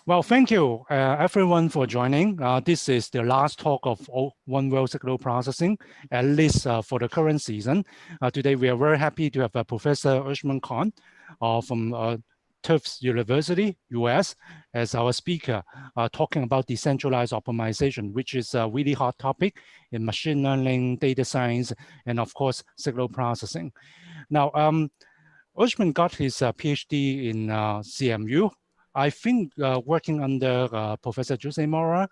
Well, thank you everyone for joining. This is the last talk of One World Signal Processing, at least for the current season. Today, we are very happy to have Professor Usman Khan from Tufts University, US, as our speaker, talking about decentralized optimization, which is a really hot topic in machine learning, data science, and of course, signal processing. Now, Usman got his PhD in CMU, I think working under Professor Jose Mora,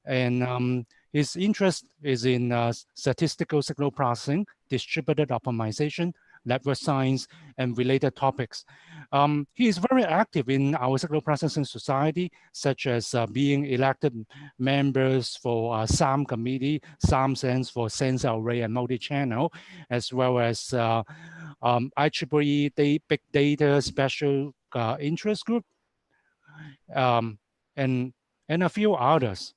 and his interest is in statistical signal processing, distributed optimization, network science, and related topics. He is very active in our signal processing society, such as being elected members for SAM committee. SAM stands for Sensor Array and Multi-Channel, as well as IEEE Big Data Special Interest Group, um, and a few others.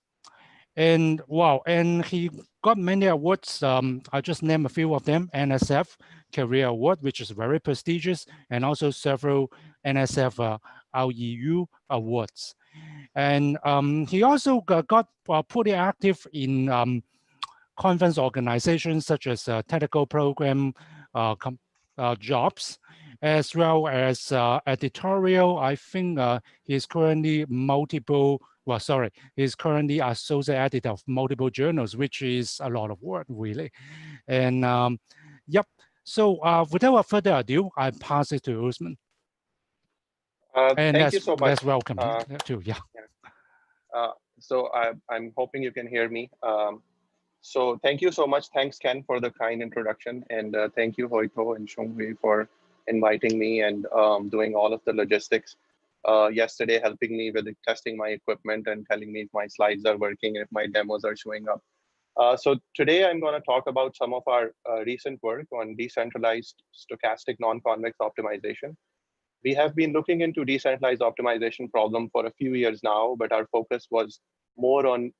And wow, and he got many awards. I just name a few of them: NSF Career Award, which is very prestigious, and also several NSF REU awards. And he also got pretty active in conference organizations such as technical program jobs, as well as editorial. I think he's currently he's currently associate editor of multiple journals, which is a lot of work, really. And yep, so without further ado, I pass it to Usman. And Thank you so much. let's welcome too, yeah. So I'm hoping you can hear me. So thank you so much. Thanks, Ken, for the kind introduction. And thank you, Hoito and Shonghui, for inviting me and doing all of the logistics. Yesterday, helping me with testing my equipment and telling me if my slides are working, if my demos are showing up. So today, I'm going to talk about some of our recent work on decentralized stochastic non-convex optimization. We have been looking into decentralized optimization problem for a few years now, but our focus was more on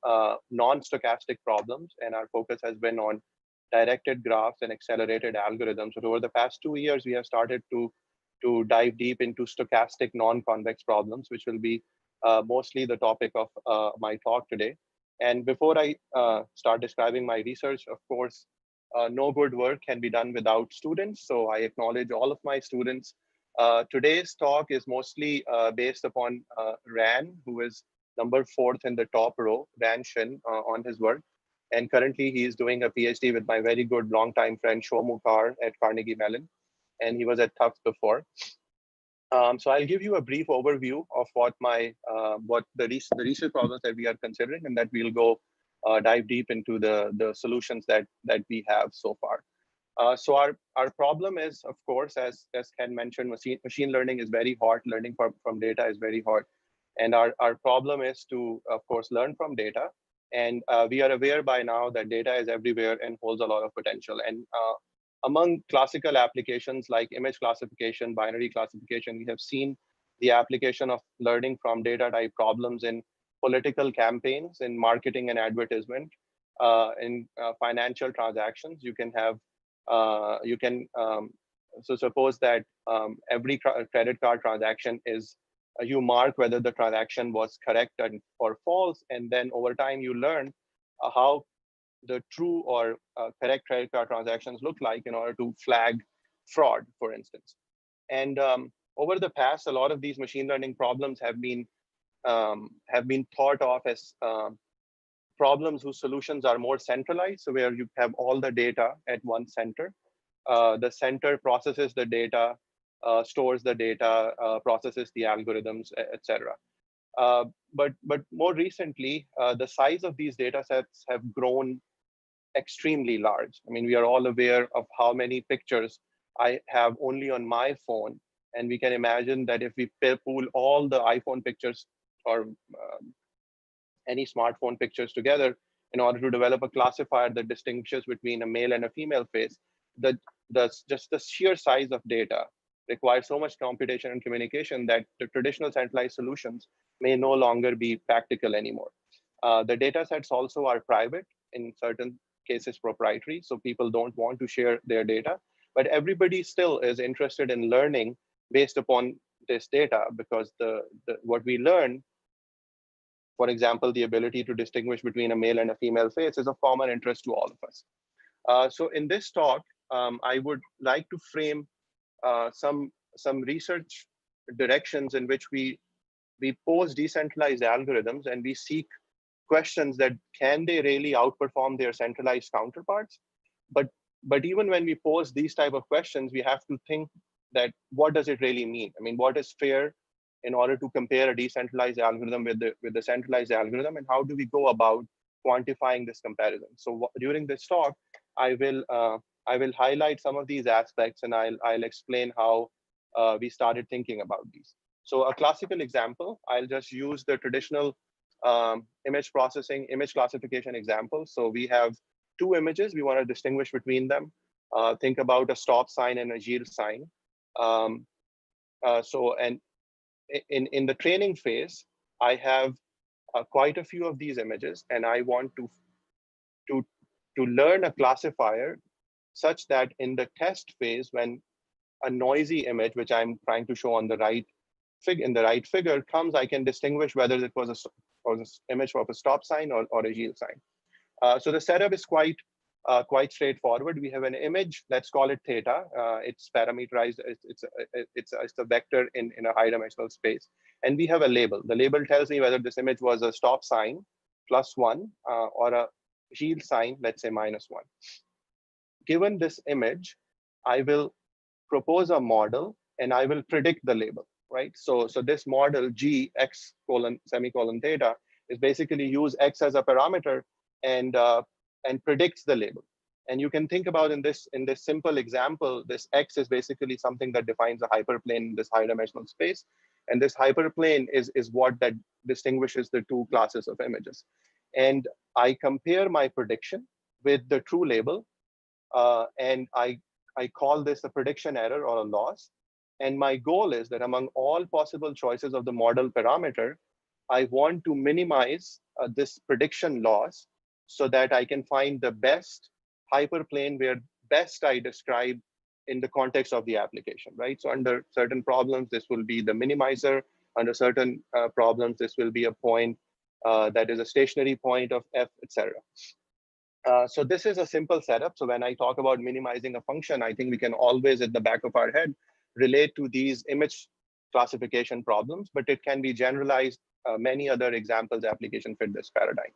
non-stochastic problems, and our focus has been on directed graphs and accelerated algorithms. So over the past 2 years, we have started to dive deep into stochastic non-convex problems, which will be mostly the topic of my talk today. And before I start describing my research, of course, no good work can be done without students. So I acknowledge all of my students. Today's talk is mostly based upon Ran, who is number 4th in the top row, Ran Shin, on his work. And currently he is doing a PhD with my very good longtime friend Shomu Kar at Carnegie Mellon. And he was at Tufts before. So I'll give you a brief overview of what the research problems that we are considering, and that we'll go dive deep into the solutions that we have so far. So our problem is, of course, as Ken mentioned, machine learning is very hard. Learning from data is very hard. And our problem is to, of course, learn from data. And we are aware by now that data is everywhere and holds a lot of potential. And among classical applications like image classification, binary classification, we have seen the application of learning from data type problems in political campaigns, in marketing and advertisement, in financial transactions. You can have so suppose that every credit card transaction is you mark whether the transaction was correct or false, and then over time you learn how the true or correct credit card transactions look like in order to flag fraud, for instance. And over the past, a lot of these machine learning problems have been thought of as problems whose solutions are more centralized, so where you have all the data at one center. The center processes the data, stores the data, processes the algorithms, etc. But more recently, the size of these data sets have grown extremely large. I mean, we are all aware of how many pictures I have only on my phone. And we can imagine that if we pool all the iPhone pictures or any smartphone pictures together in order to develop a classifier that distinguishes between a male and a female face, just the sheer size of data requires so much computation and communication that the traditional centralized solutions may no longer be practical anymore. The data sets also are private, in certain cases proprietary, so people don't want to share their data, but everybody still is interested in learning based upon this data, because what we learn For example, the ability to distinguish between a male and a female face is of common interest to all of us. So in this talk, I would like to frame some research directions in which we pose decentralized algorithms and we seek questions that can they really outperform their centralized counterparts? But even when we pose these type of questions, we have to think that what does it really mean? I mean, what is fair in order to compare a decentralized algorithm with the centralized algorithm, and how do we go about quantifying this comparison? So during this talk, I will highlight some of these aspects, and I'll explain how we started thinking about these. So a classical example, I'll just use the traditional image processing, image classification example. So we have two images, we want to distinguish between them. Think about a stop sign and a yield sign. And in the training phase, I have quite a few of these images, and I want to learn a classifier such that in the test phase, when a noisy image, which I'm trying to show on the right figure comes, I can distinguish whether it was an image of a stop sign or a yield sign. So the setup is quite straightforward. We have an image, let's call it theta. It's parameterized, it's a vector in a high dimensional space. And we have a label. The label tells me whether this image was a stop sign +1 or a yield sign, let's say -1. Given this image, I will propose a model and I will predict the label, right? So this model G x semicolon theta is basically use x as a parameter and predicts the label. And you can think about in this simple example, this x is basically something that defines a hyperplane in this high dimensional space. And this hyperplane is what that distinguishes the two classes of images. And I compare my prediction with the true label, and I call this a prediction error or a loss. And my goal is that among all possible choices of the model parameter, I want to minimize this prediction loss so that I can find the best hyperplane where best I describe in the context of the application, right? So under certain problems, this will be the minimizer. Under certain problems, this will be a point that is a stationary point of f, etc. So this is a simple setup. So when I talk about minimizing a function, I think we can always at the back of our head relate to these image classification problems, but it can be generalized. Many other examples application fit this paradigm.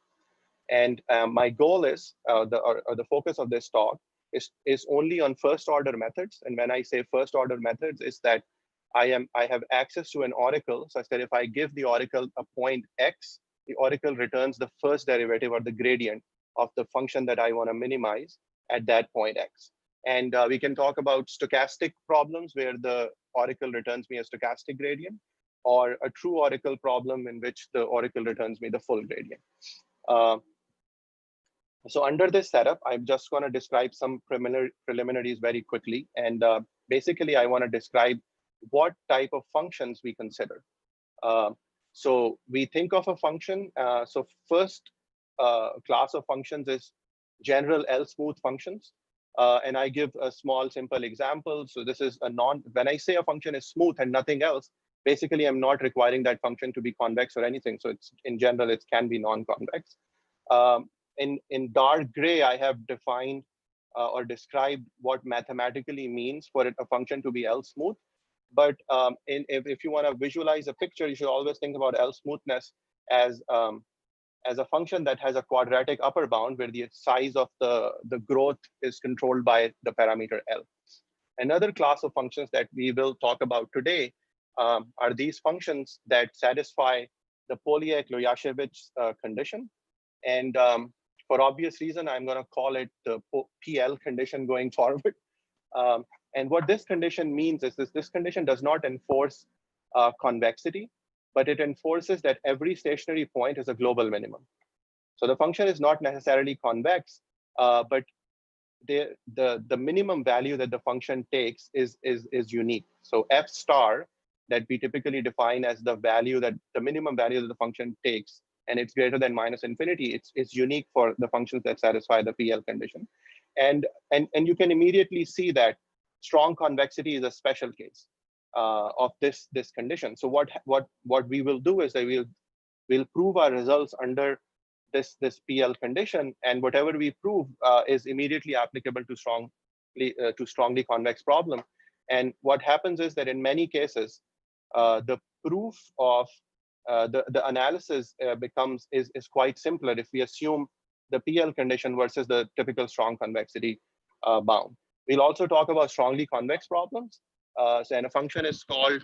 And my goal is, the focus of this talk is only on first order methods. And when I say first order methods, is that I have access to an oracle such that if I give the oracle a point x, the oracle returns the first derivative or the gradient of the function that I want to minimize at that point x. And we can talk about stochastic problems where the oracle returns me a stochastic gradient, or a true oracle problem in which the oracle returns me the full gradient. So under this setup, I'm just going to describe some preliminaries very quickly. And basically, I want to describe what type of functions we consider. So we think of a function. So first class of functions is general L-smooth functions. And I give a small, simple example. So this is when I say a function is smooth and nothing else, basically, I'm not requiring that function to be convex or anything. So it's in general, it can be non-convex. In dark gray, I have defined or described what mathematically means for a function to be L-smooth. But if you want to visualize a picture, you should always think about L-smoothness as a function that has a quadratic upper bound where the size of the growth is controlled by the parameter L. Another class of functions that we will talk about today are these functions that satisfy the Polyakh-Loyashevich condition. And for obvious reason, I'm going to call it the PL condition going forward. And what this condition means is this condition does not enforce convexity, but it enforces that every stationary point is a global minimum. So the function is not necessarily convex, but the minimum value that the function takes is unique. So f star that we typically define as the minimum value that the function takes, and it's greater than -infinity, it's unique for the functions that satisfy the PL condition. And you can immediately see that strong convexity is a special case of this condition. So what we will do is that we'll prove our results under this PL condition, and whatever we prove is immediately applicable to strongly convex problem. And what happens is that in many cases, the proof of the analysis is quite simpler if we assume the PL condition versus the typical strong convexity bound. We'll also talk about strongly convex problems. And a function is called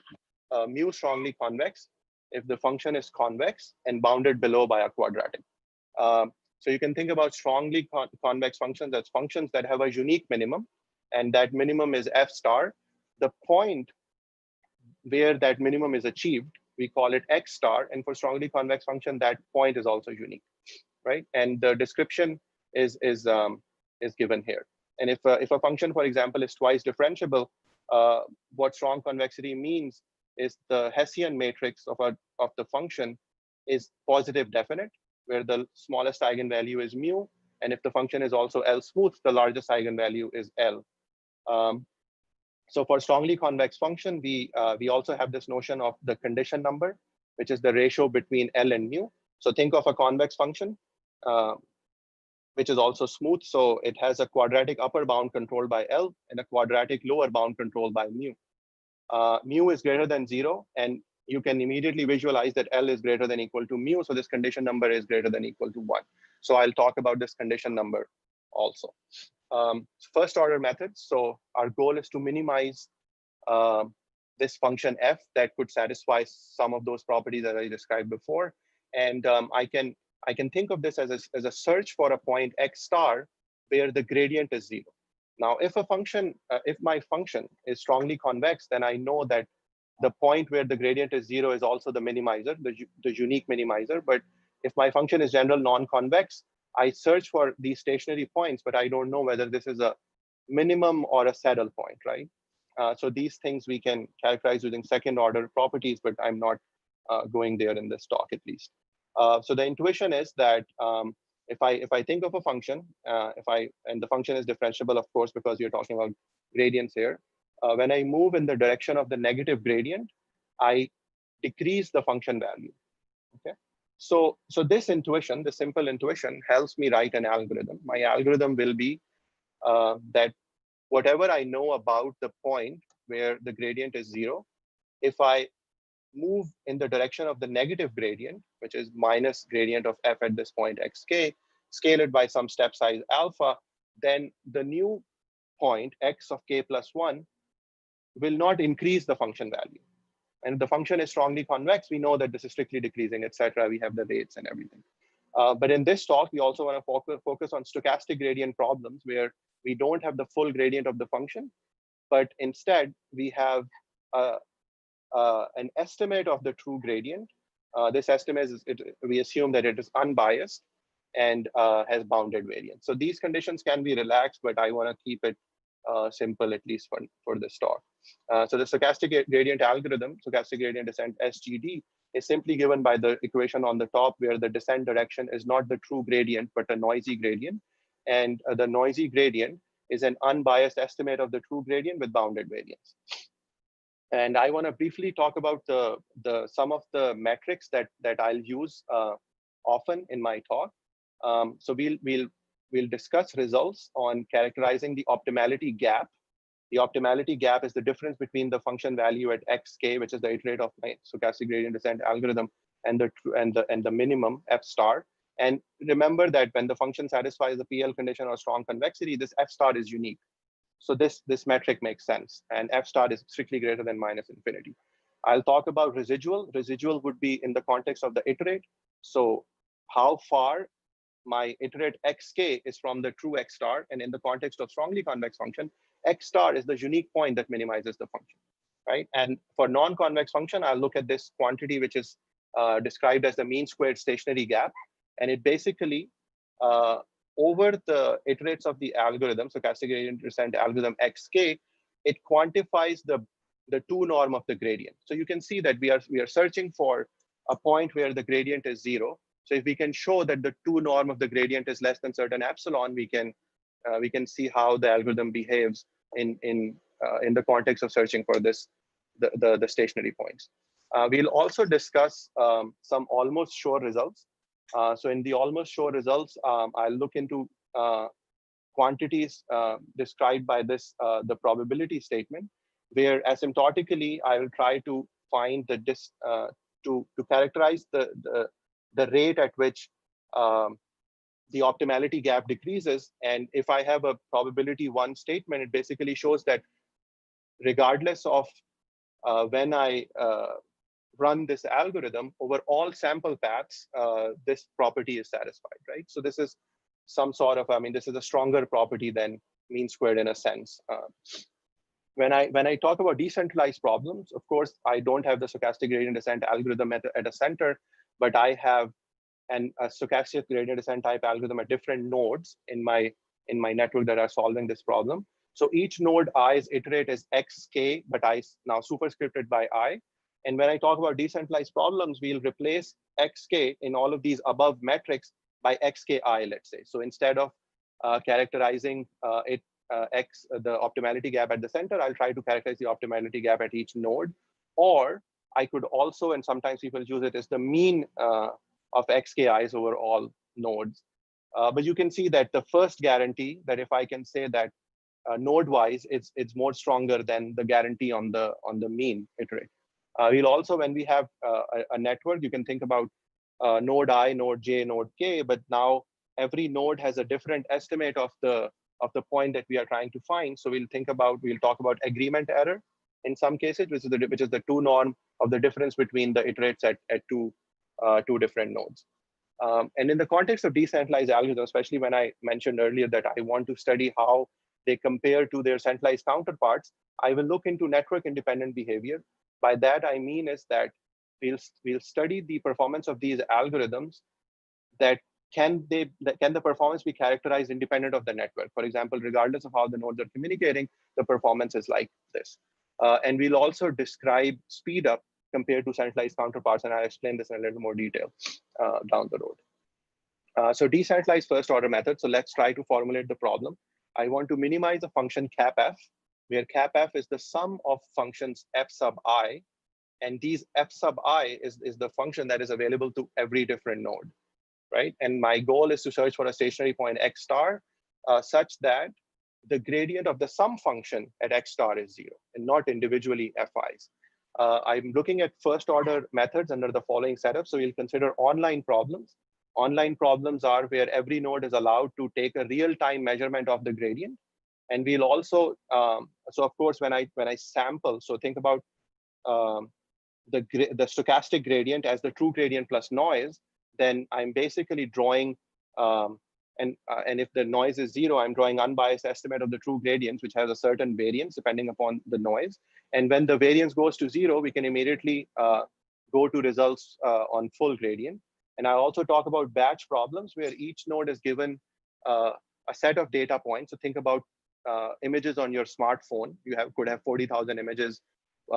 mu strongly convex if the function is convex and bounded below by a quadratic. So you can think about strongly convex functions as functions that have a unique minimum, and that minimum is f star. The point where that minimum is achieved, we call it x star, and for strongly convex function, that point is also unique, right? And the description is given here. And if a function, for example, is twice differentiable, what strong convexity means is the Hessian matrix of the function is positive definite, where the smallest eigenvalue is mu, and if the function is also L smooth, the largest eigenvalue is L. So for strongly convex function, we also have this notion of the condition number, which is the ratio between L and mu. So think of a convex function, which is also smooth. So it has a quadratic upper bound controlled by L and a quadratic lower bound controlled by mu. Mu is greater than 0, and you can immediately visualize that L is greater than equal to mu. So this condition number is greater than equal to 1. So I'll talk about this condition number also. First order methods. So our goal is to minimize this function f that could satisfy some of those properties that I described before. And I can think of this as a search for a point x star where the gradient is 0. Now, if my function is strongly convex, then I know that the point where the gradient is 0 is also the minimizer, the unique minimizer. But if my function is general non-convex, I search for these stationary points, but I don't know whether this is a minimum or a saddle point, right? So these things we can characterize using second order properties, but I'm not going there in this talk at least. So the intuition is that if I think of a function, and the function is differentiable, of course, because you're talking about gradients here. When I move in the direction of the negative gradient, I decrease the function value. Okay. So this intuition, the simple intuition, helps me write an algorithm. My algorithm will be that whatever I know about the point where the gradient is 0, if I move in the direction of the negative gradient, which is minus gradient of f at this point xk, scale it by some step size alpha, then the new point x of k plus 1 will not increase the function value. And if the function is strongly convex, we know that this is strictly decreasing, etc. We have the rates and everything. But in this talk, we also want to focus on stochastic gradient problems where we don't have the full gradient of the function, but instead we have an estimate of the true gradient. This estimate we assume that it is unbiased and has bounded variance. So these conditions can be relaxed, but I want to keep it simple, at least for this talk. So the stochastic gradient algorithm, stochastic gradient descent SGD, is simply given by the equation on the top, where the descent direction is not the true gradient, but a noisy gradient. And the noisy gradient is an unbiased estimate of the true gradient with bounded variance. And I want to briefly talk about some of the metrics that I'll use often in my talk. So we'll discuss results on characterizing the optimality gap. The optimality gap is the difference between the function value at xk, which is the iterate of my stochastic gradient descent algorithm, and the minimum f star. And remember that when the function satisfies the PL condition or strong convexity, this f star is unique. So this metric makes sense, and f star is strictly greater than minus infinity. I'll talk about residual. Residual would be in the context of the iterate. So how far my iterate xk is from the true x star, and in the context of strongly convex function, x star is the unique point that minimizes the function, right? And for non-convex function, I'll look at this quantity, which is described as the mean squared stationary gap, and it basically over the iterates of the algorithm, stochastic gradient descent algorithm xk, it quantifies the 2 norm of the gradient. So you can see that we are searching for a point where the gradient is 0. So if we can show that the 2 norm of the gradient is less than certain epsilon, we can see how the algorithm behaves in the context of searching for the stationary points. We'll also discuss some almost sure results. So in the almost sure results, I'll look into quantities described by this, the probability statement, where asymptotically, I will try to find the to characterize the rate at which the optimality gap decreases. And if I have a probability 1 statement, it basically shows that regardless of when I run this algorithm over all sample paths, this property is satisfied, right? So this is some sort of, I mean, this is a stronger property than mean squared in a sense. When I talk about decentralized problems, of course, I don't have the stochastic gradient descent algorithm at a center, but I have a stochastic gradient descent type algorithm at different nodes in my network that are solving this problem. So each node i's iterate is xk, but I now superscripted by I. And when I talk about decentralized problems, we'll replace xk in all of these above metrics by xki, let's say. So instead of characterizing the optimality gap at the center, I'll try to characterize the optimality gap at each node. Or I could also, and sometimes people use it as the mean of xki's over all nodes. But you can see that the first guarantee, that if I can say that node-wise, it's more stronger than the guarantee on the mean iterate. We'll also, when we have a network, you can think about node I, node J, node K, but now every node has a different estimate of the point that we are trying to find. So we'll talk about agreement error in some cases, which is the 2 norm of the difference between the iterates at two different nodes. And in the context of decentralized algorithms, especially when I mentioned earlier that I want to study how they compare to their centralized counterparts, I will look into network independent behavior. By that, I mean is that we'll study the performance of these algorithms, that can the performance be characterized independent of the network? For example, regardless of how the nodes are communicating, the performance is like this. And we'll also describe speed up compared to centralized counterparts, and I'll explain this in a little more detail down the road. So decentralized first order method. So let's try to formulate the problem. I want to minimize a function cap f, where cap f is the sum of functions f sub I, and these f sub I is the function that is available to every different node, right? And my goal is to search for a stationary point x star such that the gradient of the sum function at x star is 0 and not individually fi's. I'm looking at first order methods under the following setup. So we'll consider online problems. Online problems are where every node is allowed to take a real-time measurement of the gradient. And we'll also, so of course, when I sample, so think about the stochastic gradient as the true gradient plus noise, then I'm basically drawing, and if the noise is 0, I'm drawing unbiased estimate of the true gradients, which has a certain variance depending upon the noise. And when the variance goes to 0, we can immediately go to results on full gradient. And I also talk about batch problems where each node is given a set of data points. So think about images on your smartphone. You could have 40,000 images.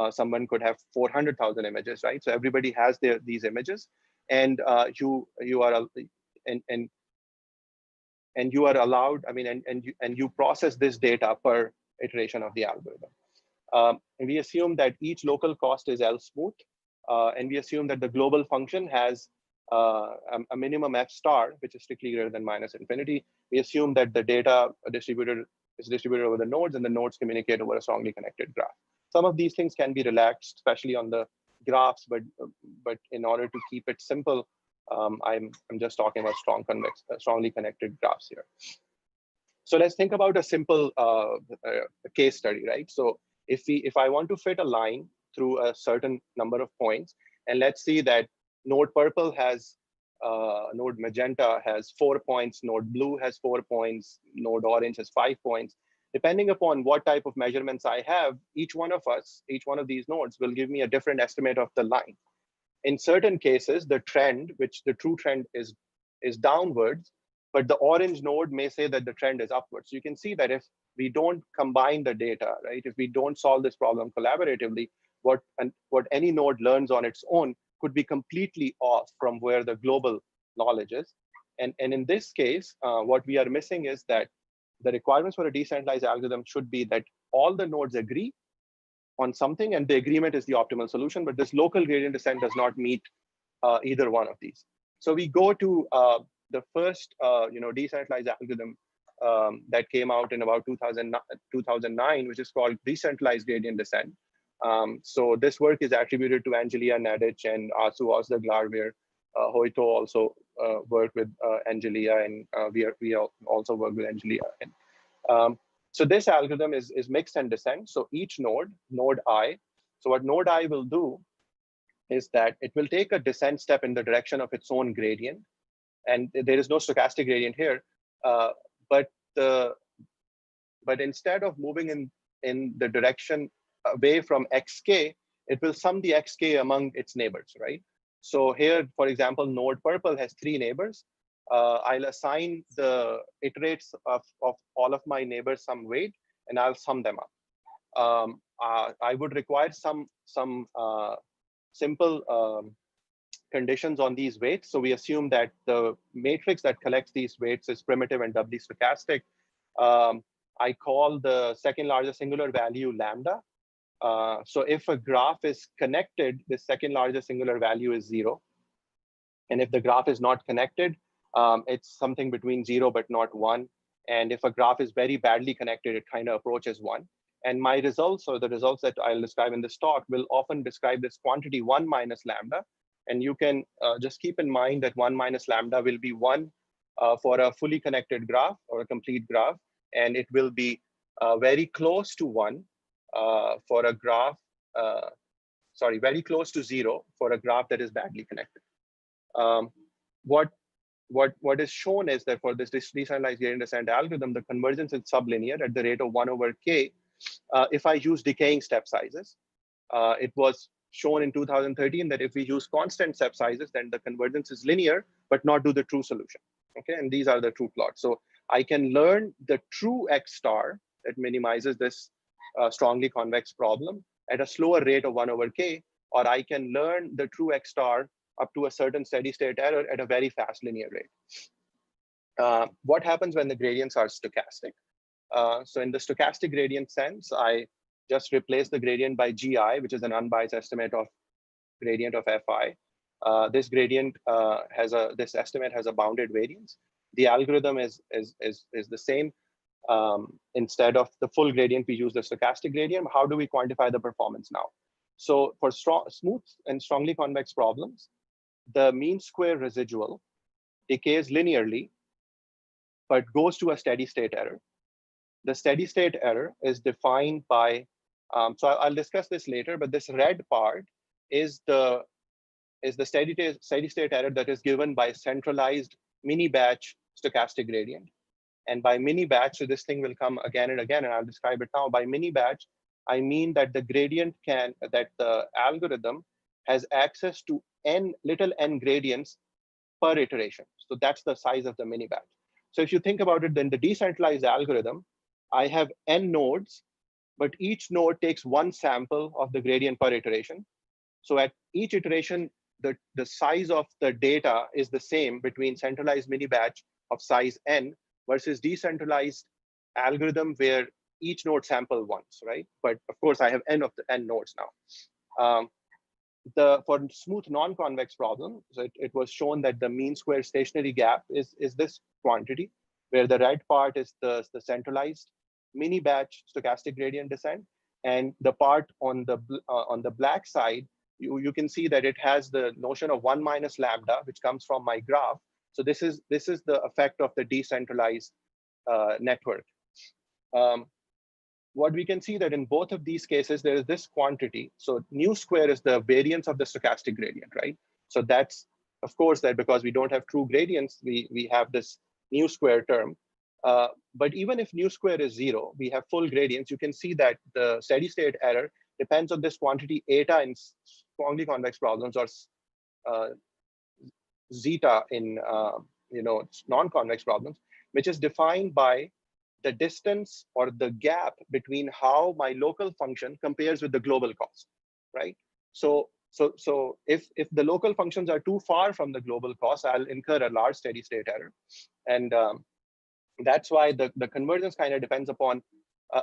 Someone could have 400,000 images, right? So everybody has these images, and you are allowed. I mean, and you process this data per iteration of the algorithm. And we assume that each local cost is L smooth, and we assume that the global function has a minimum f star, which is strictly greater than minus infinity. We assume that the data is distributed over the nodes, and the nodes communicate over a strongly connected graph. Some of these things can be relaxed, especially on the graphs, but in order to keep it simple, I'm just talking about strongly connected graphs here. So let's think about a simple case study, right? So if I want to fit a line through a certain number of points, and let's see that node purple has, node magenta has 4 points, node blue has 4 points, node orange has 5 points. Depending upon what type of measurements I have, each one of these nodes will give me a different estimate of the line. In certain cases, the trend, which the true trend is downwards, but the orange node may say that the trend is upwards. So you can see that if we don't combine the data, right, if we don't solve this problem collaboratively, what any node learns on its own could be completely off from where the global knowledge is. And in this case, what we are missing is that the requirements for a decentralized algorithm should be that all the nodes agree on something, and the agreement is the optimal solution, but this local gradient descent does not meet either one of these. So we go to the first decentralized algorithm that came out in about 2009, which is called Decentralized Gradient Descent. So this work is attributed to Angelia Nadich and Asu Ozdaglar, where Hoito also worked with Angelia, and we also work with Angelia. And, so this algorithm is mixed and descent. So each node I, so what node I will do is that it will take a descent step in the direction of its own gradient. And there is no stochastic gradient here, but instead of moving in the direction away from xk, it will sum the xk among its neighbors, right? So here, for example, node purple has 3 neighbors. I'll assign the iterates of all of my neighbors some weight, and I'll sum them up. I would require some simple conditions on these weights. So we assume that the matrix that collects these weights is primitive and doubly stochastic. I call the second largest singular value lambda. So if a graph is connected, the second largest singular value is 0. And if the graph is not connected, it's something between 0 but not 1. And if a graph is very badly connected, it kind of approaches 1. And my results, or the results that I'll describe in this talk, will often describe this quantity 1 minus lambda. And you can just keep in mind that 1 minus lambda will be 1 for a fully connected graph or a complete graph. And it will be very close to 1 for a graph, very close to 0 for a graph that is badly connected. What is shown is that for this decentralized gradient descent algorithm, the convergence is sublinear at the rate of 1 over k if I use decaying step sizes. It was shown in 2013 that if we use constant step sizes, then the convergence is linear, but not do the true solution. Okay, and these are the true plots. So I can learn the true x star that minimizes this strongly convex problem at a slower rate of 1 over k, or I can learn the true x star up to a certain steady state error at a very fast linear rate. What happens when the gradients are stochastic? So in the stochastic gradient sense, I just replace the gradient by GI, which is an unbiased estimate of gradient of Fi. This gradient this estimate has a bounded variance. The algorithm is the same. Instead of the full gradient, we use the stochastic gradient. How do we quantify the performance now? So for smooth and strongly convex problems, the mean square residual decays linearly, but goes to a steady state error. The steady state error is defined by, so I'll discuss this later, but this red part is the steady state error that is given by centralized mini batch stochastic gradient. And by mini batch, so this thing will come again and again, and I'll describe it now. By mini batch, I mean that the gradient that the algorithm has access to little n gradients per iteration. So that's the size of the mini batch. So if you think about it, then the decentralized algorithm, I have n nodes, but each node takes 1 sample of the gradient per iteration. So at each iteration, the size of the data is the same between centralized mini batch of size n versus decentralized algorithm where each node sample once, right? But of course, I have n of the n nodes now. For smooth non-convex problem, so it was shown that the mean square stationary gap is this quantity, where the red part is the centralized mini batch stochastic gradient descent, and the part on the black side, you can see that it has the notion of 1 minus lambda, which comes from my graph. So this is the effect of the decentralized network. What we can see that in both of these cases, there is this quantity. So nu square is the variance of the stochastic gradient, right? So that's, of course, that because we don't have true gradients, we have this nu square term. But even if nu square is 0, we have full gradients. You can see that the steady state error depends on this quantity eta in strongly convex problems, or zeta in non-convex problems, which is defined by the distance or the gap between how my local function compares with the global cost, right? So if the local functions are too far from the global cost, I'll incur a large steady state error. And that's why the convergence kind of depends upon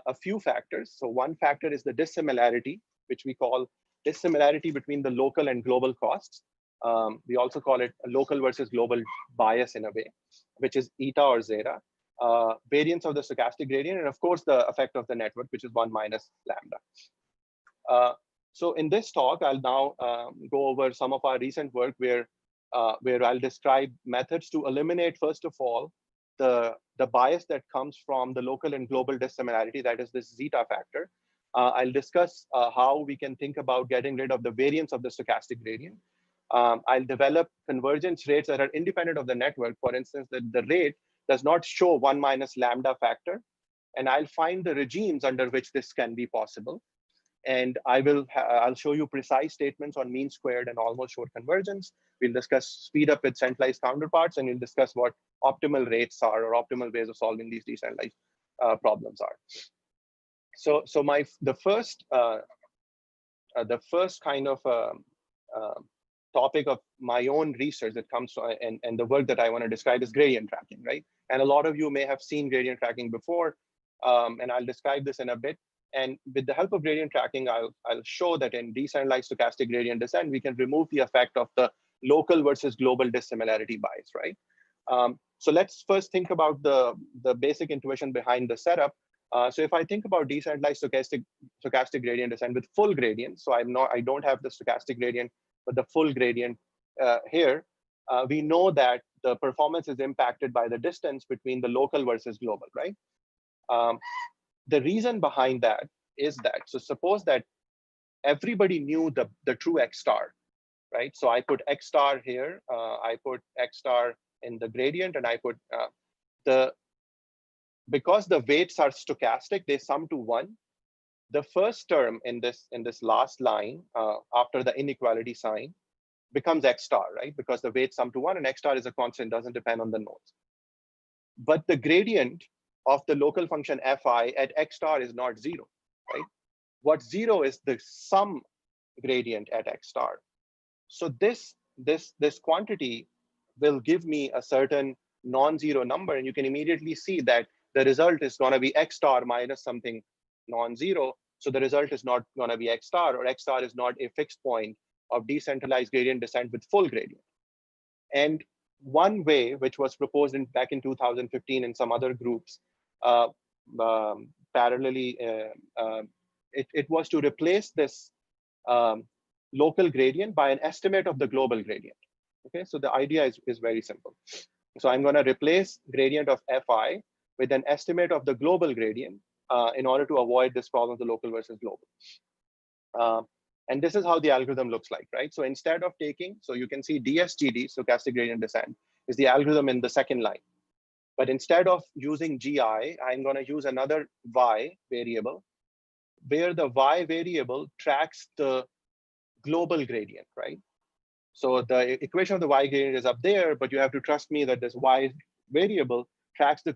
a few factors. So one factor is the dissimilarity, which we call dissimilarity between the local and global costs. We also call it a local versus global bias in a way, which is eta or zeta. Variance of the stochastic gradient, and of course, the effect of the network, which is 1 minus lambda. So in this talk, I'll now go over some of our recent work where I'll describe methods to eliminate, first of all, the bias that comes from the local and global dissimilarity, that is this zeta factor. I'll discuss how we can think about getting rid of the variance of the stochastic gradient. I'll develop convergence rates that are independent of the network. For instance, the rate does not show 1 minus lambda factor. And I'll find the regimes under which this can be possible. And I'll show you precise statements on mean squared and almost short convergence. We'll discuss speed up with centralized counterparts, and we'll discuss what optimal rates are or optimal ways of solving these decentralized problems are. So the first kind of topic of my own research that comes from, and the work that I want to describe is gradient tracking, right? And a lot of you may have seen gradient tracking before, and I'll describe this in a bit. And with the help of gradient tracking, I'll show that in decentralized stochastic gradient descent, we can remove the effect of the local versus global dissimilarity bias, right? So let's first think about the basic intuition behind the setup. So if I think about decentralized stochastic gradient descent with full gradient, so I don't have the stochastic gradient, but the full gradient here, we know that the performance is impacted by the distance between the local versus global, right? The reason behind that is that, so suppose that everybody knew the true X star, right? So I put X star here, I put X star in the gradient, and I put because the weights are stochastic, they sum to 1. The first term in this last line after the inequality sign becomes X star, right? Because the weights sum to 1, and X star is a constant, doesn't depend on the nodes. But the gradient of the local function fi at X star is not 0, right? What's 0 is the sum gradient at X star. So this quantity will give me a certain non-zero number, and you can immediately see that the result is going to be X star minus something non-zero. So the result is not going to be X star, or X star is not a fixed point of decentralized gradient descent with full gradient. And one way, which was proposed back in 2015 in some other groups, parallelly, it was to replace this local gradient by an estimate of the global gradient. Okay, so the idea is very simple. So I'm going to replace gradient of fi with an estimate of the global gradient in order to avoid this problem of the local versus global. And this is how the algorithm looks like, right? So instead of taking, so you can see DSGD, stochastic gradient descent, is the algorithm in the second line. But instead of using GI, I'm going to use another Y variable, where the Y variable tracks the global gradient, right? So the equation of the Y gradient is up there, but you have to trust me that this Y variable tracks the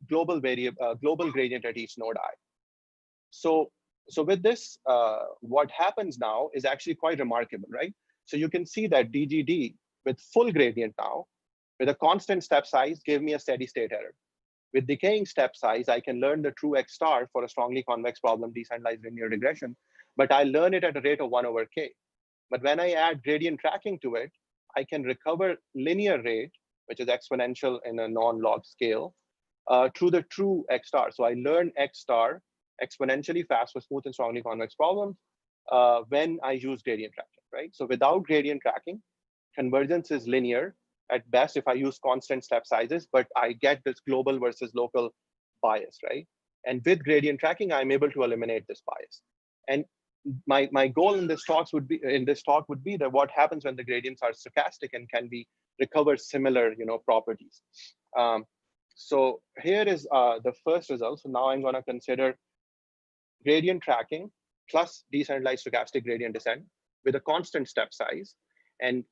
global gradient at each node I. So with this, what happens now is actually quite remarkable, right? So you can see that DGD with full gradient now, with a constant step size, gave me a steady state error. With decaying step size, I can learn the true X star for a strongly convex problem, decentralized linear regression, but I learn it at a rate of 1 over K. But when I add gradient tracking to it, I can recover linear rate, which is exponential in a non-log scale, through the true X star. So I learn X star exponentially fast for smooth and strongly convex problems when I use gradient tracking, right? So without gradient tracking, convergence is linear at best if I use constant step sizes, but I get this global versus local bias, right? And with gradient tracking, I'm able to eliminate this bias. And my goal in this talk would be that what happens when the gradients are stochastic and can we recover similar properties. So here is the first result. So now I'm going to consider gradient tracking plus decentralized stochastic gradient descent with a constant step size. And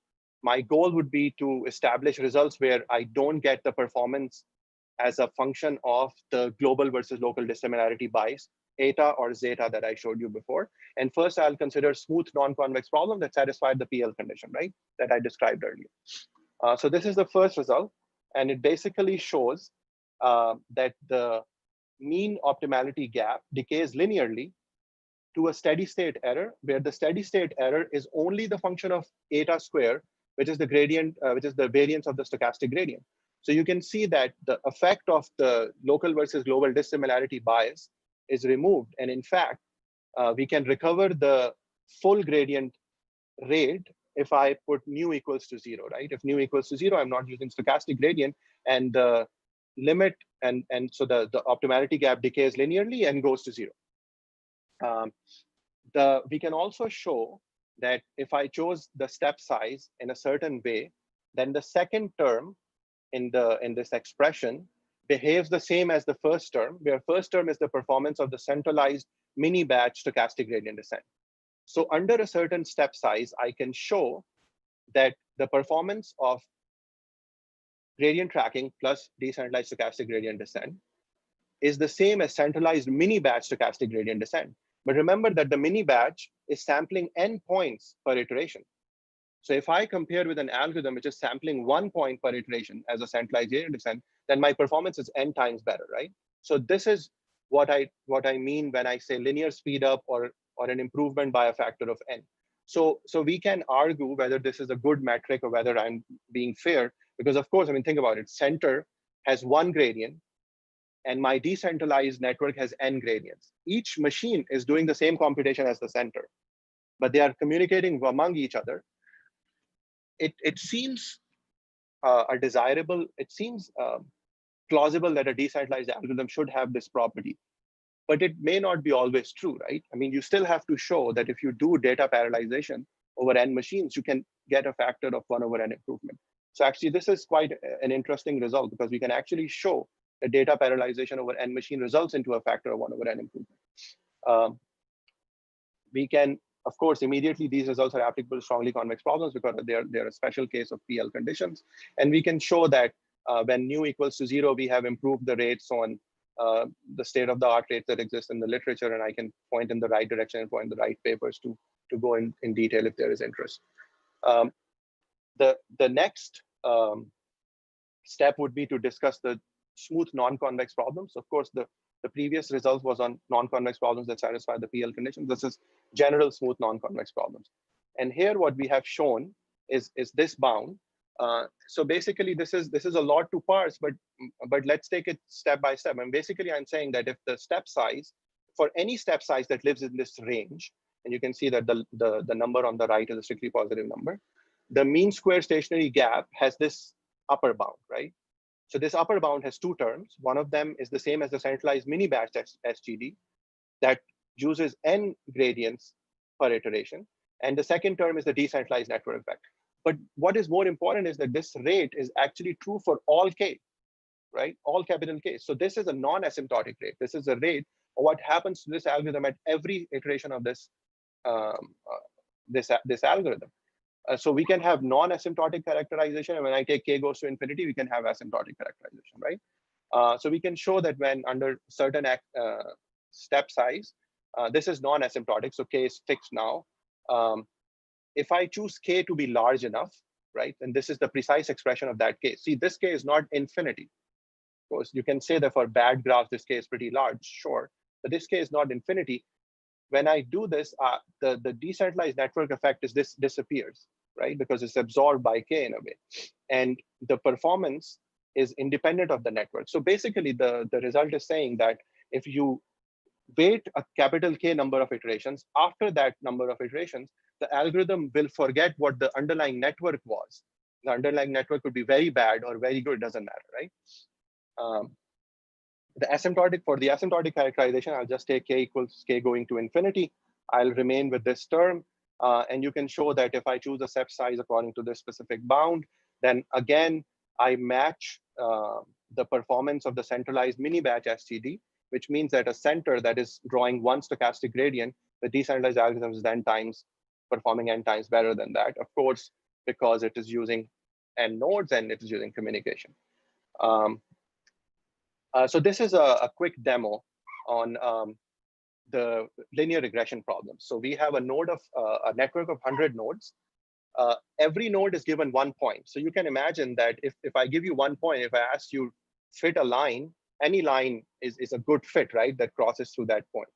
my goal would be to establish results where I don't get the performance as a function of the global versus local dissimilarity bias, eta or zeta that I showed you before. And first, I'll consider smooth non-convex problem that satisfied the PL condition, right, that I described earlier. So this is the first result, and it basically shows that the mean optimality gap decays linearly to a steady state error, where the steady state error is only the function of eta square, which is the gradient, which is the variance of the stochastic gradient. So you can see that the effect of the local versus global dissimilarity bias is removed. And in fact, we can recover the full gradient rate if I put nu equals to 0, right? If nu equals to 0, I'm not using stochastic gradient, and the limit, and so the optimality gap decays linearly and goes to 0. We can also show that if I chose the step size in a certain way, then the second term in this expression behaves the same as the first term, where first term is the performance of the centralized mini batch stochastic gradient descent. So under a certain step size, I can show that the performance of gradient tracking plus decentralized stochastic gradient descent is the same as centralized mini batch stochastic gradient descent. But remember that the mini batch is sampling n points per iteration. So if I compare with an algorithm which is sampling 1 point per iteration as a centralized gradient descent, then my performance is n times better, right? So this is what I mean when I say linear speed up or an improvement by a factor of n. So we can argue whether this is a good metric or whether I'm being fair, because of course, I mean, think about it. Center has 1 gradient, and my decentralized network has n gradients. Each machine is doing the same computation as the center, but they are communicating among each other. It seems it seems plausible that a decentralized algorithm should have this property, but it may not be always true, right? I mean, you still have to show that if you do data parallelization over n machines, you can get a factor of 1 over n improvement. So actually, this is quite an interesting result, because we can actually show that data parallelization over n machine results into a factor of 1 over n improvement. We can, of course, immediately these results are applicable to strongly convex problems because they're a special case of PL conditions. And we can show that when nu equals to 0, we have improved the rates on the state-of-the-art rates that exist in the literature, and I can point in the right direction and point the right papers to go in detail if there is interest. The next step would be to discuss the smooth non-convex problems. Of course, the previous result was on non-convex problems that satisfy the PL conditions. This is general smooth non-convex problems. And here what we have shown is this bound. So basically, this is a lot to parse, but let's take it step by step. And basically, I'm saying that if the step size, for any step size that lives in this range, and you can see that the number on the right is a strictly positive number, the mean square stationary gap has this upper bound, right? So this upper bound has 2 terms. One of them is the same as the centralized mini batch SGD that uses n gradients per iteration. And the second term is the decentralized network effect. But what is more important is that this rate is actually true for all k, right? All capital K. So this is a non-asymptotic rate. This is a rate of what happens to this algorithm at every iteration of this this algorithm. So we can have non-asymptotic characterization, and when I take k goes to infinity, we can have asymptotic characterization, right? So we can show that when under certain step size, this is non-asymptotic, so k is fixed now. If I choose k to be large enough, right, then this is the precise expression of that k. See, this k is not infinity. Of course, you can say that for bad graphs, this k is pretty large, sure, but this k is not infinity. When I do this, the decentralized network effect is this disappears, right? Because it's absorbed by k in a way. And the performance is independent of the network. So basically, the result is saying that if you wait a capital K number of iterations, after that number of iterations, the algorithm will forget what the underlying network was. The underlying network could be very bad or very good, doesn't matter, right? For the asymptotic characterization, I'll just take k equals k going to infinity. I'll remain with this term. And you can show that if I choose a step size according to this specific bound, then again, I match the performance of the centralized mini batch STD, which means that a center that is drawing 1 stochastic gradient, the decentralized algorithm is then performing n times better than that, of course, because it is using n nodes and it is using communication. So this is a quick demo on the linear regression problem. So we have a node of a network of 100 nodes. Every node is given 1 point. So you can imagine that if I give you 1 point, if I ask you fit a line any line is a good fit, right? That crosses through that point.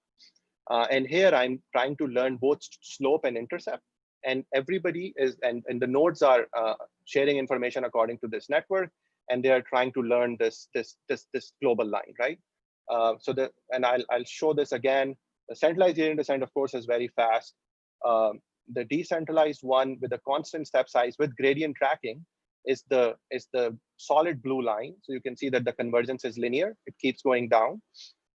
And here I'm trying to learn both slope and intercept. And everybody is, and the nodes are sharing information according to this network, and they are trying to learn this global line, right? And I'll show this again. The centralized gradient descent, of course, is very fast. The decentralized one with a constant step size with gradient tracking is the solid blue line. So you can see that the convergence is linear. It keeps going down.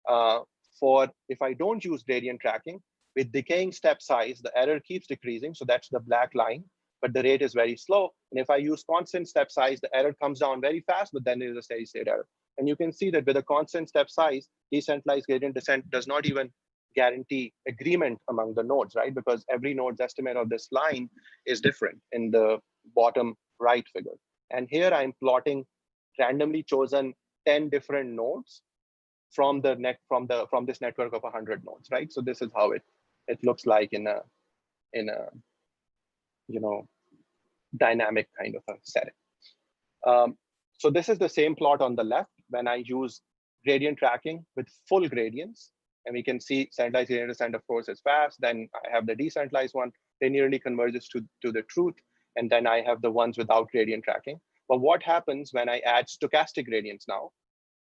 If I don't use gradient tracking, with decaying step size, the error keeps decreasing. So that's the black line, but the rate is very slow. And if I use constant step size, the error comes down very fast, but then there is a steady state error. And you can see that with a constant step size, decentralized gradient descent does not even guarantee agreement among the nodes, right? Because every node's estimate of this line is different in the bottom right figure. And here I'm plotting randomly chosen 10 different nodes from this network of 100 nodes, right? So this is how it looks like in a dynamic kind of a setting. So this is the same plot on the left when I use gradient tracking with full gradients. And we can see centralized gradient descent, of course, is fast. Then I have the decentralized one, linearly converges to the truth. And then I have the ones without gradient tracking. But what happens when I add stochastic gradients now?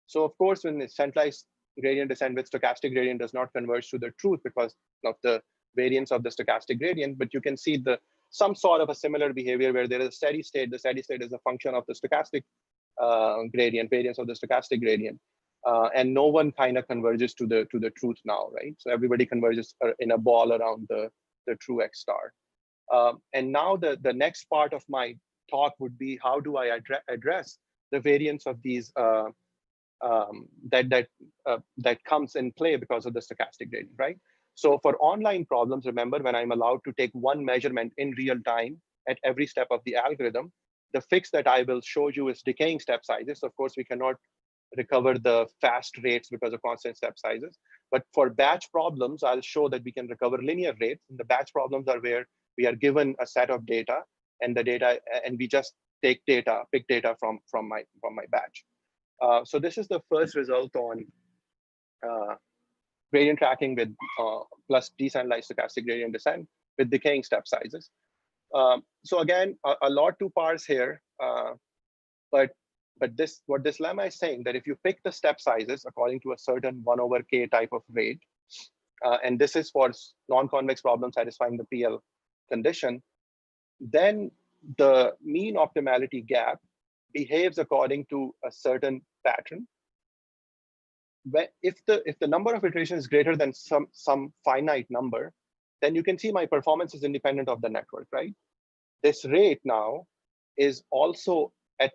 So of course, when the centralized gradient descent with stochastic gradient does not converge to the truth because of the variance of the stochastic gradient, but you can see some sort of a similar behavior where there is a steady state. The steady state is a function of the stochastic gradient, variance of the stochastic gradient. And no one kind of converges to the truth now, right? So everybody converges in a ball around the true X star. And now the next part of my talk would be how do I address the variance of these that comes in play because of the stochastic gradient, right? So for online problems, remember when I'm allowed to take one measurement in real time at every step of the algorithm, the fix that I will show you is decaying step sizes. Of course, we cannot recover the fast rates because of constant step sizes. But for batch problems, I'll show that we can recover linear rates. And the batch problems are where we are given a set of data and we just pick data from my batch. So this is the first result on gradient tracking with plus decentralized stochastic gradient descent with decaying step sizes. So again, a lot to parse here, but what this lemma is saying that if you pick the step sizes according to a certain 1/k type of rate, and this is for non-convex problems satisfying the PL condition, then the mean optimality gap behaves according to a certain pattern. If the number of iterations is greater than some finite number, then you can see my performance is independent of the network, right? This rate now is also at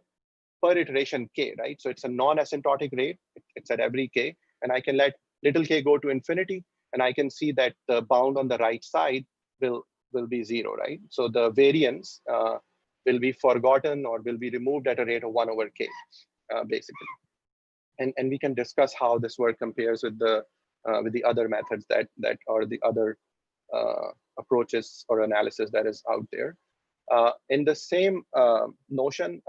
per iteration k, right? So it's a non-asymptotic rate. It's at every k, and I can let little k go to infinity, and I can see that the bound on the right side will be 0, right? So the variance will be forgotten or will be removed at a rate of 1/k, basically. And we can discuss how this work compares with the other methods that are the other approaches or analysis that is out there. In the same notion,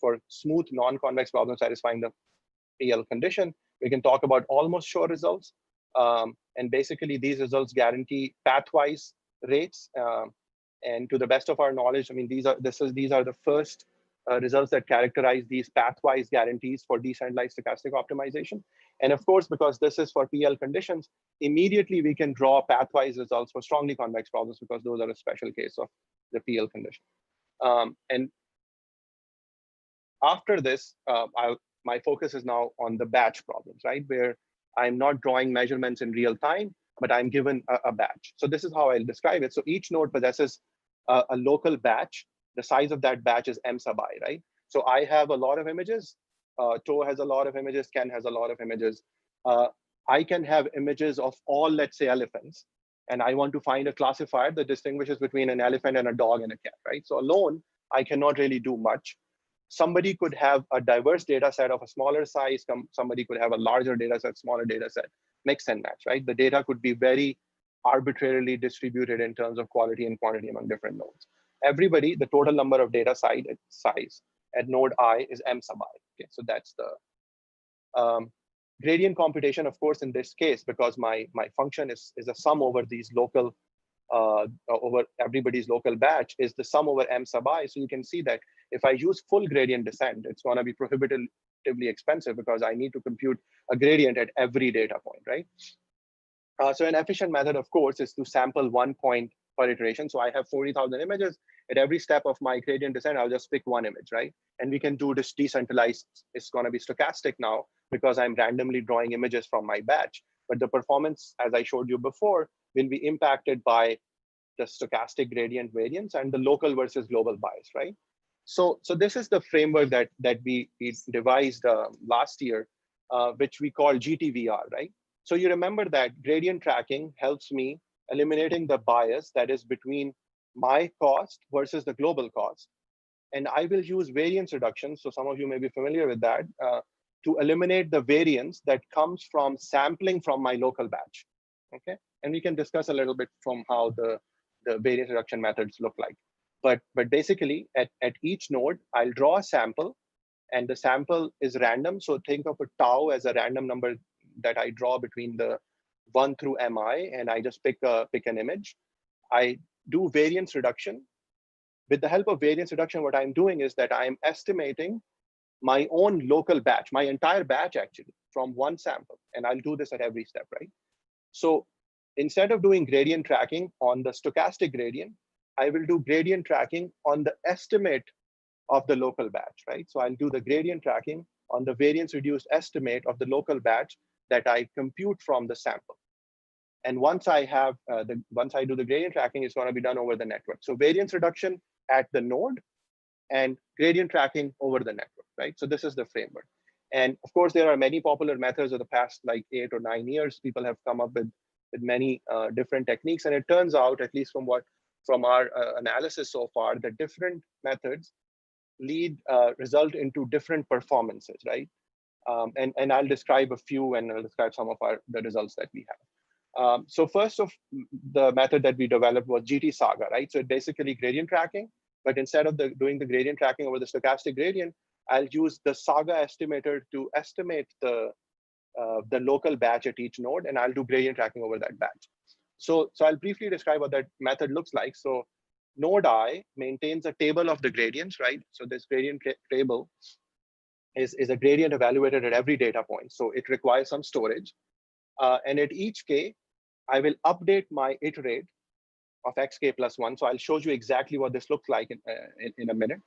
for smooth non-convex problems satisfying the PL condition, we can talk about almost sure results. And basically, these results guarantee pathwise rates. And to the best of our knowledge, I mean, these are the first results that characterize these pathwise guarantees for decentralized stochastic optimization. And of course, because this is for PL conditions, immediately we can draw pathwise results for strongly convex problems because those are a special case of the PL condition. And after this, my focus is now on the batch problems, right? Where I'm not drawing measurements in real time, but I'm given a batch. So this is how I'll describe it. So each node possesses a local batch. The size of that batch is m sub I, right? So I have a lot of images. To has a lot of images. Ken has a lot of images. I can have images of all, let's say, elephants. And I want to find a classifier that distinguishes between an elephant and a dog and a cat, right? So alone, I cannot really do much. Somebody could have a diverse data set of a smaller size. Somebody could have a larger data set, smaller data set, mix and match, right? The data could be very arbitrarily distributed in terms of quality and quantity among different nodes. Everybody, the total number of data size at node I is m sub I. Okay, so that's the gradient computation, of course, in this case, because my function is a sum over these local, over everybody's local batch, is the sum over m sub I. So you can see that if I use full gradient descent, it's going to be prohibitively expensive because I need to compute a gradient at every data point, right? So an efficient method, of course, is to sample 1 point per iteration. So I have 40,000 images. At every step of my gradient descent, I'll just pick one image, right? And we can do this decentralized. It's going to be stochastic now because I'm randomly drawing images from my batch. But the performance, as I showed you before, will be impacted by the stochastic gradient variance and the local versus global bias, right? So this is the framework that we devised last year, which we call GTVR, right? So you remember that gradient tracking helps me eliminating the bias that is between my cost versus the global cost. And I will use variance reduction. So some of you may be familiar with that, to eliminate the variance that comes from sampling from my local batch. Okay, and we can discuss a little bit from how the variance reduction methods look like. But basically, at each node, I'll draw a sample, and the sample is random. So think of a tau as a random number that I draw between the 1 through mi, and I just pick an image. I do variance reduction. With the help of variance reduction, what I'm doing is that I'm estimating my own local batch, my entire batch actually, from one sample. And I'll do this at every step, right? So instead of doing gradient tracking on the stochastic gradient, I will do gradient tracking on the estimate of the local batch, right? So I'll do the gradient tracking on the variance reduced estimate of the local batch that I compute from the sample. And once I have once I do the gradient tracking, it's going to be done over the network. So variance reduction at the node and gradient tracking over the network, right? So this is the framework. And of course, there are many popular methods of the past like 8 or 9 years. People have come up with many different techniques. And it turns out, at least from our analysis so far, that different methods result into different performances, right? And I'll describe a few, and I'll describe some of the results that we have. So first of the method that we developed was GT Saga, right? So basically gradient tracking, but instead of doing the gradient tracking over the stochastic gradient, I'll use the Saga estimator to estimate the local batch at each node, and I'll do gradient tracking over that batch. So I'll briefly describe what that method looks like. So node I maintains a table of the gradients, right? So this gradient table is a gradient evaluated at every data point. So it requires some storage. And at each k, I will update my iterate of xk plus 1. So I'll show you exactly what this looks like in a minute.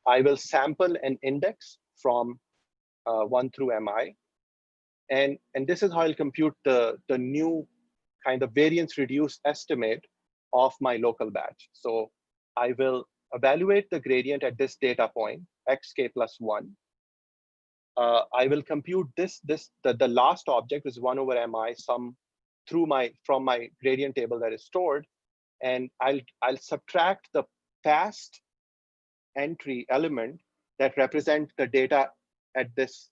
I will sample an index from 1 through mi. And this is how I'll compute the new kind of variance reduced estimate of my local batch. So I will evaluate the gradient at this data point, xk plus 1. I will compute the last object is 1 over mi sum from my gradient table that is stored, and I'll subtract the past entry element that represent the data at this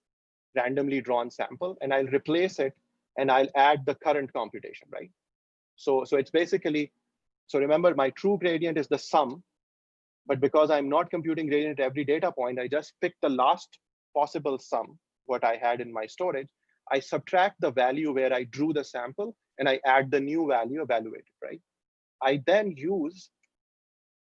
randomly drawn sample, and I'll replace it, and I'll add the current computation, right? So it's basically, so remember my true gradient is the sum, but because I'm not computing gradient at every data point, I just pick the last possible sum, what I had in my storage. I subtract the value where I drew the sample, and I add the new value evaluated, right? I then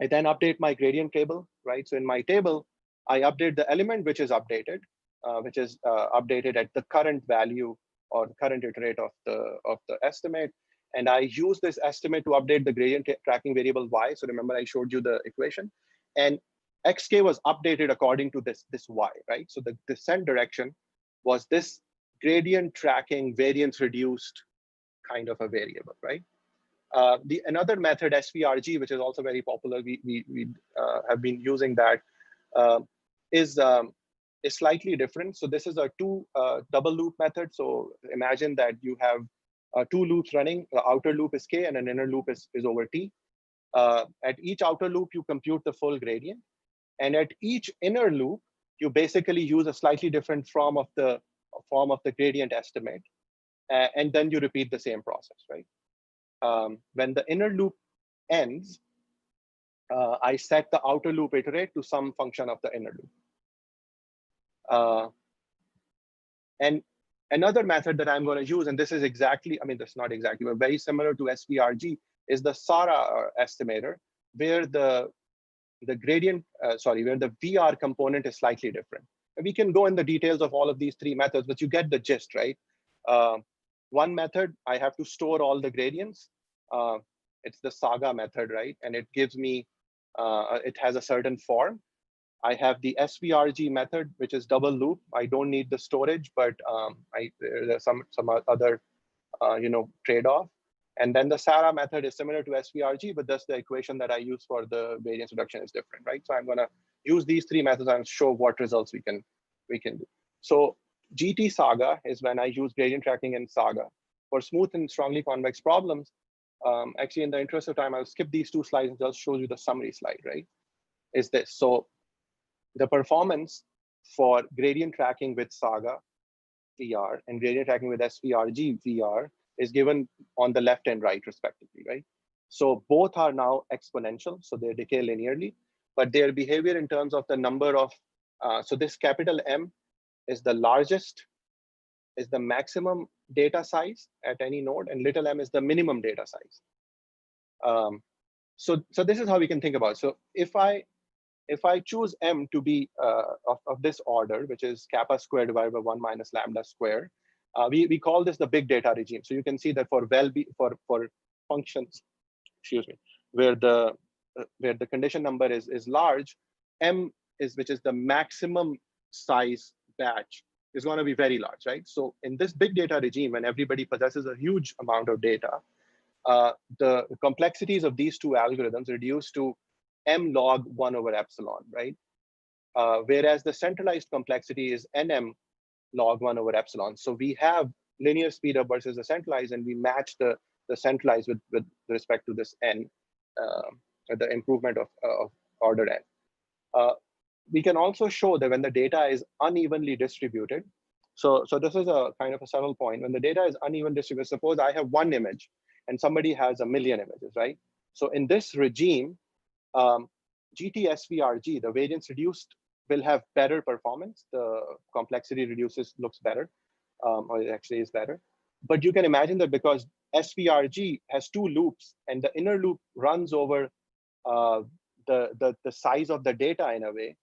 update my gradient table, right? So in my table, I update the element which is updated, at the current value or the current iterate of the estimate. And I use this estimate to update the gradient tracking variable y. So remember, I showed you the equation. And xk was updated according to this y, right? So the descent direction was this gradient tracking variance reduced kind of a variable, right? Another method, SVRG, which is also very popular, we have been using that, is slightly different. So this is a double loop method. So imagine that you have 2 loops running. The outer loop is k, and an inner loop is over t. At each outer loop, you compute the full gradient. And at each inner loop, you basically use a slightly different form of the gradient estimate. And then you repeat the same process, right? When the inner loop ends, I set the outer loop iterate to some function of the inner loop. And Another method that I'm going to use, and this is exactly, I mean, that's not exactly, but very similar to SVRG, is the Sara estimator, where the gradient, where the VR component is slightly different. And we can go in the details of all of these three methods, but you get the gist, right? One method, I have to store all the gradients. It's the Saga method, right? And it gives me, it has a certain form. I have the SVRG method, which is double loop. I don't need the storage, but there's some other trade-off. And then the Sara method is similar to SVRG, but thus the equation that I use for the variance reduction is different, right? So I'm going to use these three methods and show what results we can do. So GT Saga is when I use gradient tracking in Saga. For smooth and strongly convex problems, actually, in the interest of time, I'll skip these two slides and just show you the summary slide, right? Is this. So the performance for gradient tracking with Saga VR and gradient tracking with SVRG VR is given on the left and right respectively, right? So both are now exponential, so they decay linearly, but their behavior in terms of the number of, so this capital M is the largest, is the maximum data size at any node, and little m is the minimum data size. So this is how we can think about it. So if I choose M to be of this order, which is kappa squared divided by 1 minus lambda squared, we call this the big data regime. So you can see that for for functions, excuse me, where the condition number is large, M is, which is the maximum size batch, is going to be very large, right? So in this big data regime, when everybody possesses a huge amount of data, the complexities of these two algorithms reduce to M log 1 over epsilon, right? Whereas the centralized complexity is NM log 1 over epsilon. So we have linear speedup versus the centralized, and we match the centralized with respect to this N, the improvement of order N. We can also show that when the data is unevenly distributed, so this is a kind of a subtle point. When the data is uneven distributed, suppose I have one image and somebody has a million images, right? So in this regime, GTSVRG, the variance reduced, will have better performance. The complexity reduces, looks better, or it actually is better. But you can imagine that because SVRG has two loops and the inner loop runs over the size of the data in a way,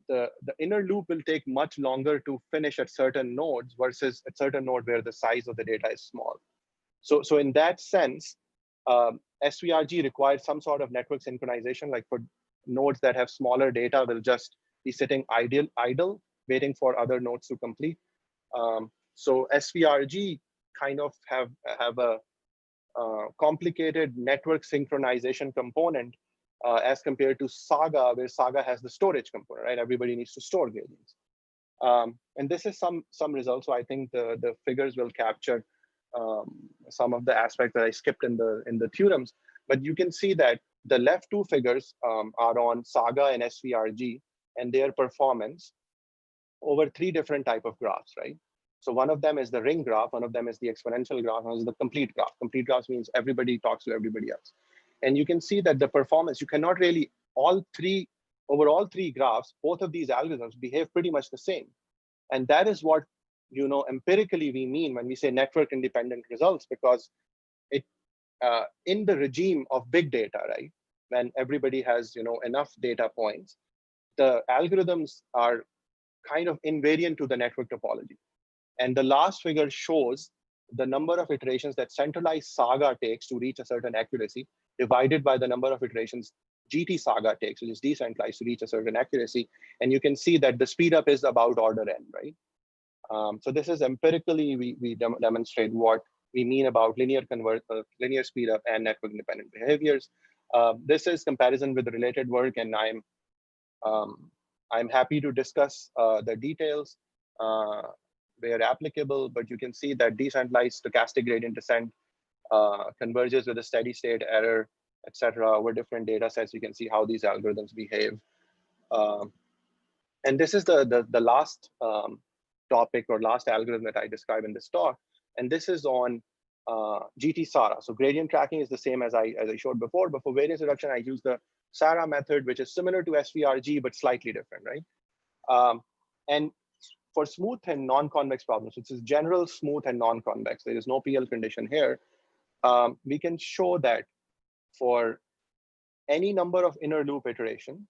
the inner loop will take much longer to finish at certain nodes versus at certain node where the size of the data is small. So in that sense, SVRG requires some sort of network synchronization. Like for nodes that have smaller data, will just be sitting idle, waiting for other nodes to complete. So SVRG kind of have a complicated network synchronization component as compared to Saga, where Saga has the storage component, right? Everybody needs to store gradients. And this is some results. So I think the figures will capture some of the aspects that I skipped in the theorems. But you can see that the left two figures are on Saga and SVRG and their performance over three different type of graphs, right? So one of them is the ring graph, one of them is the exponential graph, one is the complete graph. Complete graph means everybody talks to everybody else. And you can see that the performance, you cannot really, over all three graphs, both of these algorithms behave pretty much the same. And that is what, empirically we mean when we say network independent results, because it in the regime of big data, right? When everybody has, enough data points, the algorithms are kind of invariant to the network topology. And the last figure shows the number of iterations that centralized Saga takes to reach a certain accuracy, divided by the number of iterations GT Saga takes, which is decentralized, to reach a certain accuracy. And you can see that the speed up is about order n, right? So this is empirically, we demonstrate what we mean about linear speed up and network independent behaviors. This is comparison with related work, and I'm happy to discuss the details where applicable, but you can see that decentralized stochastic gradient descent converges with a steady state error, etc. over different data sets. You can see how these algorithms behave. And this is the last topic or last algorithm that I describe in this talk. And this is on GT Sara. So gradient tracking is the same as I showed before, but for variance reduction, I use the Sara method, which is similar to SVRG, but slightly different, right? And for smooth and non-convex problems, which is general, smooth, and non-convex, there is no PL condition here, we can show that for any number of inner loop iteration,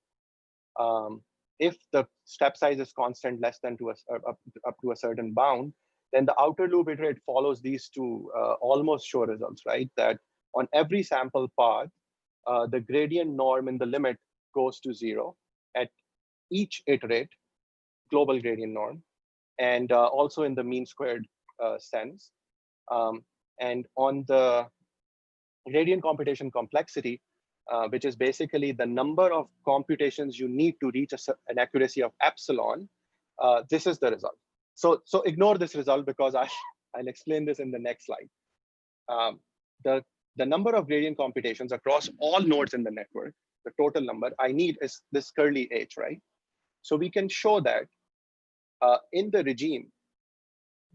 if the step size is constant less than up to a certain bound, then the outer loop iterate follows these two almost show results, right? That on every sample path, the gradient norm in the limit goes to 0 at each iterate, global gradient norm, and also in the mean squared sense. And on the gradient computation complexity, which is basically the number of computations you need to reach an accuracy of epsilon, this is the result. So ignore this result because I'll explain this in the next slide. The number of gradient computations across all nodes in the network, the total number I need is this curly h, right? So we can show that in the regime,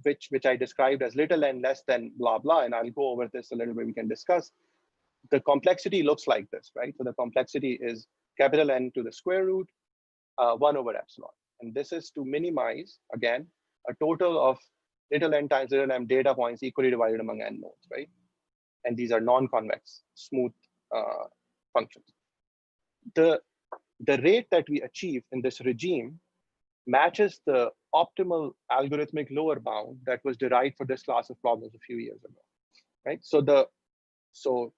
which I described as little n less than blah, blah, and I'll go over this a little bit, we can discuss. The complexity looks like this, right? So the complexity is capital N to the square root, 1 over epsilon. And this is to minimize, again, a total of little n times little m data points equally divided among n nodes, right? And these are non-convex, smooth functions. The rate that we achieve in this regime matches the optimal algorithmic lower bound that was derived for this class of problems a few years ago, right? So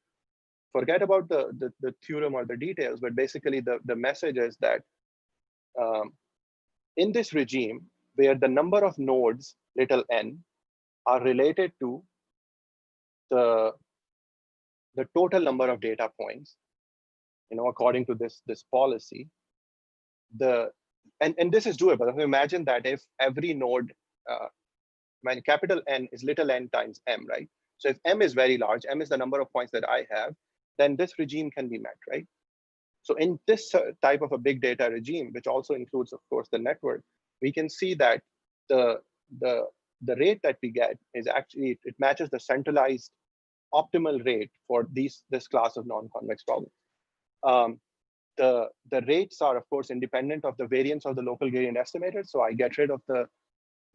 forget about the theorem or the details, but basically the message is that in this regime, where the number of nodes, little n, are related to the total number of data points, according to this policy, and this is doable. Imagine that if every node, capital N is little n times m, right? So if m is very large, m is the number of points that I have, then this regime can be met, right? So in this type of a big data regime, which also includes, of course, the network, we can see that the rate that we get is actually, it matches the centralized optimal rate for this class of non-convex problems. The rates are, of course, independent of the variance of the local gradient estimator. So I get rid of the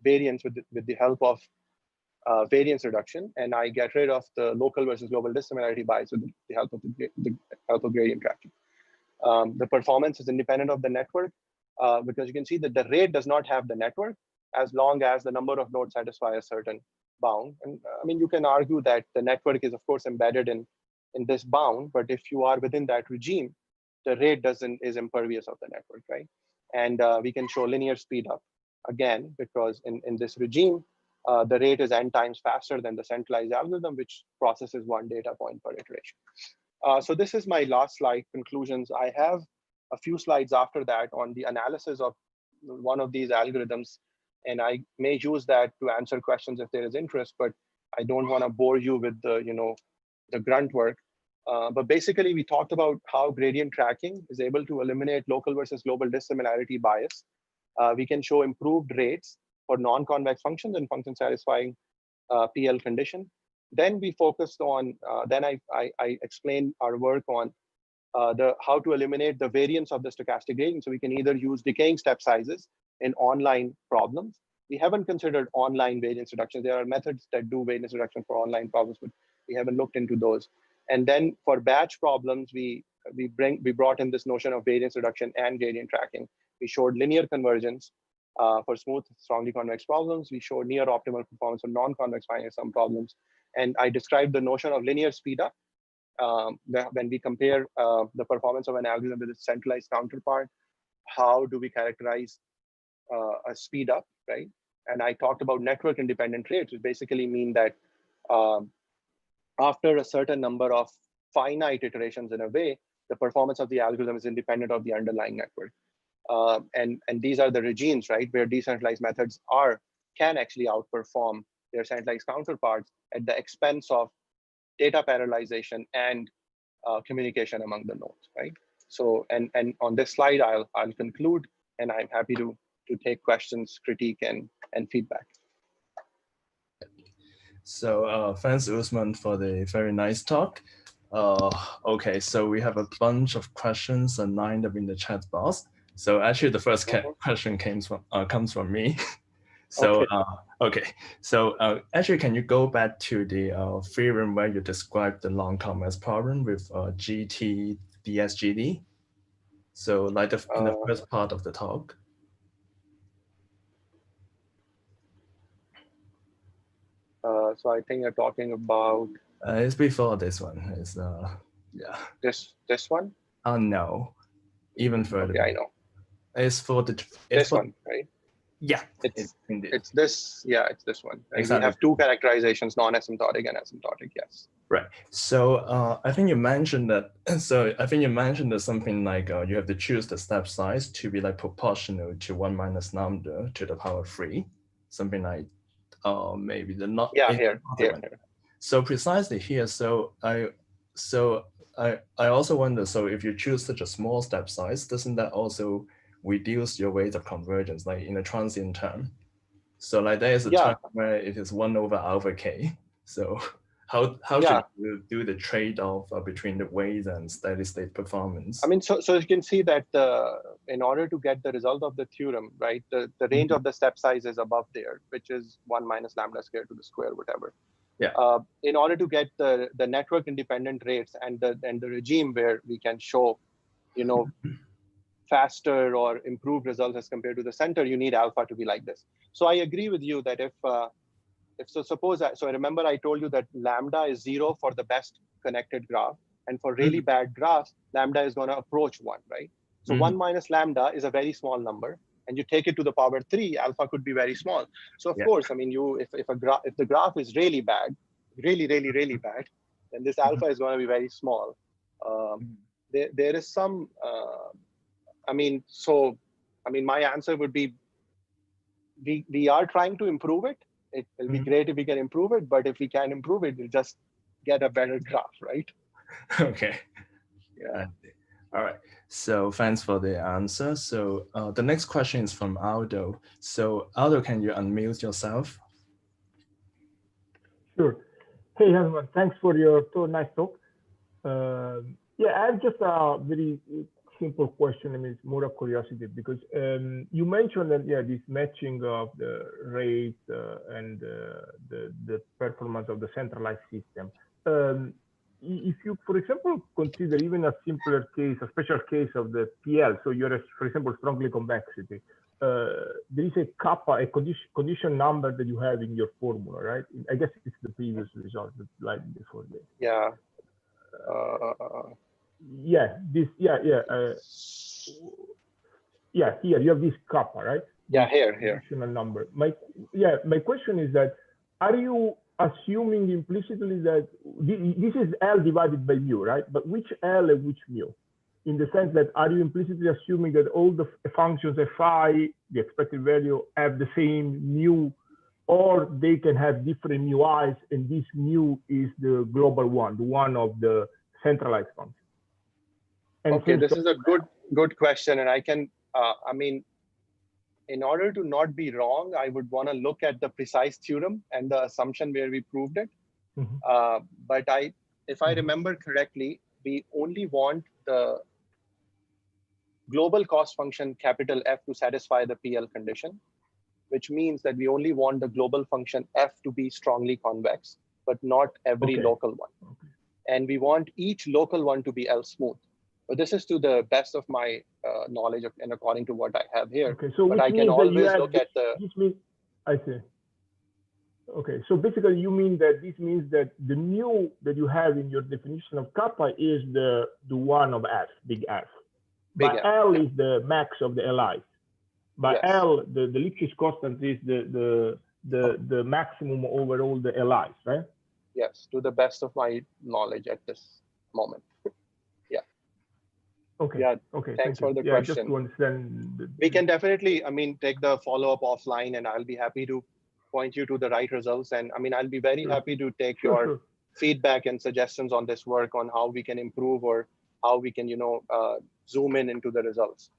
variance with the help of variance reduction, and I get rid of the local versus global dissimilarity bias with the help of gradient tracking. The performance is independent of the network because you can see that the rate does not have the network as long as the number of nodes satisfy a certain bound. And I mean, you can argue that the network is, of course, embedded in this bound, but if you are within that regime, the rate is impervious of the network, right? And we can show linear speed up again, because in this regime, the rate is n times faster than the centralized algorithm, which processes 1 data point per iteration. So this is my last slide, conclusions. I have a few slides after that on the analysis of one of these algorithms, and I may use that to answer questions if there is interest, but I don't want to bore you with the grunt work. But basically, we talked about how gradient tracking is able to eliminate local versus global dissimilarity bias. We can show improved rates for non-convex functions and functions satisfying PL condition. Then we focused on, then I explained our work on how to eliminate the variance of the stochastic gradient. So we can either use decaying step sizes in online problems. We haven't considered online variance reduction. There are methods that do variance reduction for online problems, but we haven't looked into those. And then for batch problems, we brought in this notion of variance reduction and gradient tracking. We showed linear convergence for smooth, strongly convex problems. We showed near optimal performance for non-convex finite sum problems. And I described the notion of linear speed up when we compare the performance of an algorithm with its centralized counterpart. How do we characterize a speed up, right? And I talked about network independent rates, which basically mean that after a certain number of finite iterations in a way, the performance of the algorithm is independent of the underlying network. And these are the regimes, right, where decentralized methods can actually outperform their centralized counterparts at the expense of data parallelization and communication among the nodes, right? So, and on this slide, I'll conclude, and I'm happy to take questions, critique, and feedback. So thanks, Usman, for the very nice talk. Okay, so we have a bunch of questions lined up in the chat box. So actually, the first question comes from me. So, Okay. okay. So actually, can you go back to the theorem where you described the non-convex problem with GT DSGD? So like in the first part of the talk. So I think you're talking about It's before this one. It's yeah. this one. No, even further. Okay, I know. It's for the This one, right? Yeah, indeed. It's this. Yeah, it's this one. And Exactly. we have two characterizations: non-asymptotic and asymptotic. Yes. Right. So I think you mentioned that. So I think you mentioned that something like you have to choose the step size to be like proportional to 1 minus lambda to the power 3, something like maybe the not. Yeah, here. So precisely here. So I also wonder. So if you choose such a small step size, doesn't that also reduce your rate of convergence, like in a transient term? So like there is a term where it is 1 over alpha k. So how should you do the trade-off between the weight and steady state performance? I mean, so you can see that in order to get the result of the theorem, right, the range of the step size is above there, which is 1 minus lambda squared to the square, whatever. Yeah. In order to get the network independent rates and the regime where we can show, faster or improved results as compared to the center, you need alpha to be like this. So I agree with you that if I remember I told you that lambda is 0 for the best connected graph, and for really bad graphs, lambda is going to approach 1, right? So 1 minus lambda is a very small number, and you take it to the power 3, alpha could be very small. So of course, I mean, if the graph is really bad, really bad, then this alpha is going to be very small. There is some, my answer would be, we are trying to improve it. It will be great if we can improve it, but if we can improve it, we'll just get a better graph, right? Okay. Yeah. All right. So thanks for the answer. So the next question is from Aldo. So Aldo, can you unmute yourself? Sure. Hey, everyone. Thanks for your nice talk. Yeah, I have just a very simple question. I mean, it's more of curiosity because you mentioned that this matching of the rate and the performance of the centralized system. If you, for example, consider even a simpler case, a special case of the PL, so you're, for example, strongly convexity, there is a kappa, a condition number that you have in your formula, right? I guess it's the previous result, the slide before this. Yeah. Here you have this kappa, right? Yeah, here. Number. My question is that, are you assuming implicitly that this is L divided by mu, right? But which L and which mu? In the sense that, are you implicitly assuming that all the functions Fi, the expected value, have the same mu, or they can have different mui's, and this mu is the global one, the one of the centralized function? Okay, this is a good question, and I can, in order to not be wrong, I would want to look at the precise theorem and the assumption where we proved it. But if I remember correctly, we only want the global cost function capital F to satisfy the PL condition, which means that we only want the global function F to be strongly convex, but not every local one. And we want each local one to be L smooth. But this is to the best of my knowledge and according to what I have here. Okay, so but I can always look at the. I see. Okay, so basically you mean that this means that the mu that you have in your definition of kappa is the one of F, big F. By L is the max of the Li's. By L, the Lipschitz constant is the maximum over all the Li's, right? Yes, to the best of my knowledge at this moment. Okay. Yeah. Okay. Thanks for the question. Just to understand. We can definitely, take the follow-up offline, and I'll be happy to point you to the right results. And I'll be very happy to take your feedback and suggestions on this work on how we can improve or how we can, zoom into the results.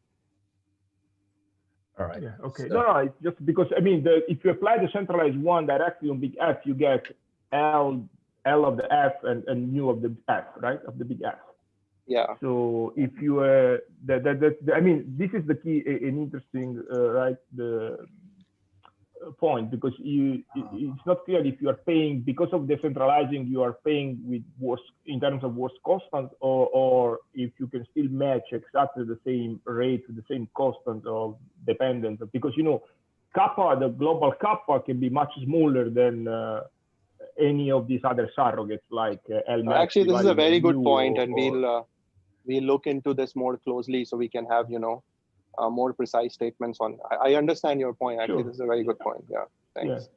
All right. Yeah. Okay. No, it's just because if you apply the centralized one directly on big F, you get L of the F and mu of the F, right? Of the big F. Yeah. So if you this is the key, an interesting, right? point, because it's not clear if you are paying because of decentralizing, you are paying with worse in terms of worse constant, or if you can still match exactly the same rate with the same constant of dependence, because kappa, the global kappa, can be much smaller than any of these other surrogates like Lmax. Actually, this is a very good point, and we'll look into this more closely so we can have more precise statements on. I understand your point. Actually, This is a very good point. Yeah, thanks.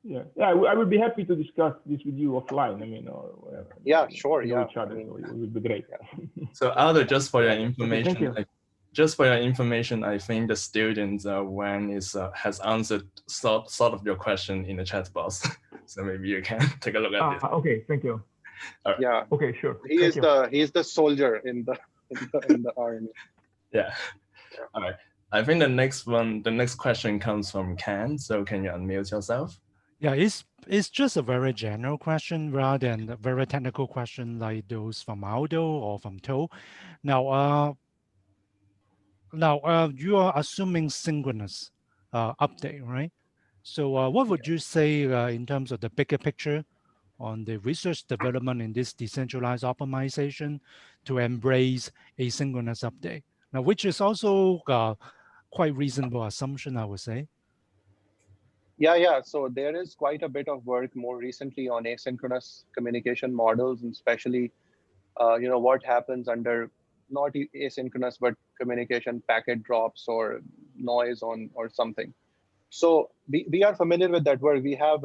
Yeah. I would be happy to discuss this with you offline. I mean, or whatever. Yeah, sure. Know each other, so it would be great. So Aldo, just for your information, okay, I think the students when has answered sort of your question in the chat box. So maybe you can take a look at this. Okay, thank you. All right. Yeah. Okay, sure. He is the soldier in the army. Yeah. All right. I think the next question comes from Ken. So can you unmute yourself? Yeah, it's just a very general question rather than a very technical question like those from Aldo or from To. Now, you are assuming synchronous update, right? So what would you say in terms of the bigger picture on the research development in this decentralized optimization to embrace asynchronous update? Now, which is also quite reasonable assumption, I would say. Yeah. So there is quite a bit of work more recently on asynchronous communication models, and especially, what happens under not asynchronous, but communication packet drops or noise or something. So we are familiar with that work. We have,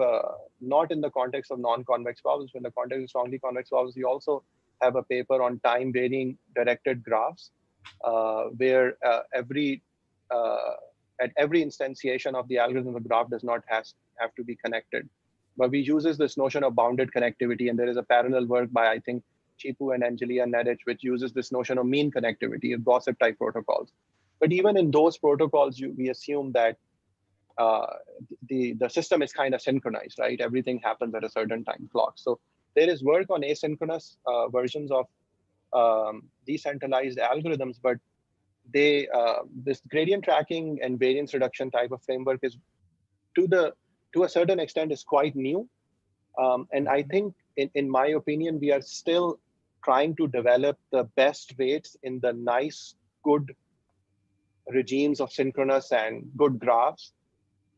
not in the context of non-convex problems, but in the context of strongly convex problems, we also have a paper on time varying directed graphs, where at every instantiation of the algorithm, the graph does not have to be connected. But we uses this notion of bounded connectivity, and there is a parallel work by, I think, Chipu and Angelia Nedic, which uses this notion of mean connectivity of gossip type protocols. But even in those protocols, we assume that the system is kind of synchronized, right? Everything happens at a certain time clock. So there is work on asynchronous versions of decentralized algorithms, but this gradient tracking and variance reduction type of framework is to a certain extent is quite new. And I think, in my opinion, we are still trying to develop the best weights in the nice, good regimes of synchronous and good graphs.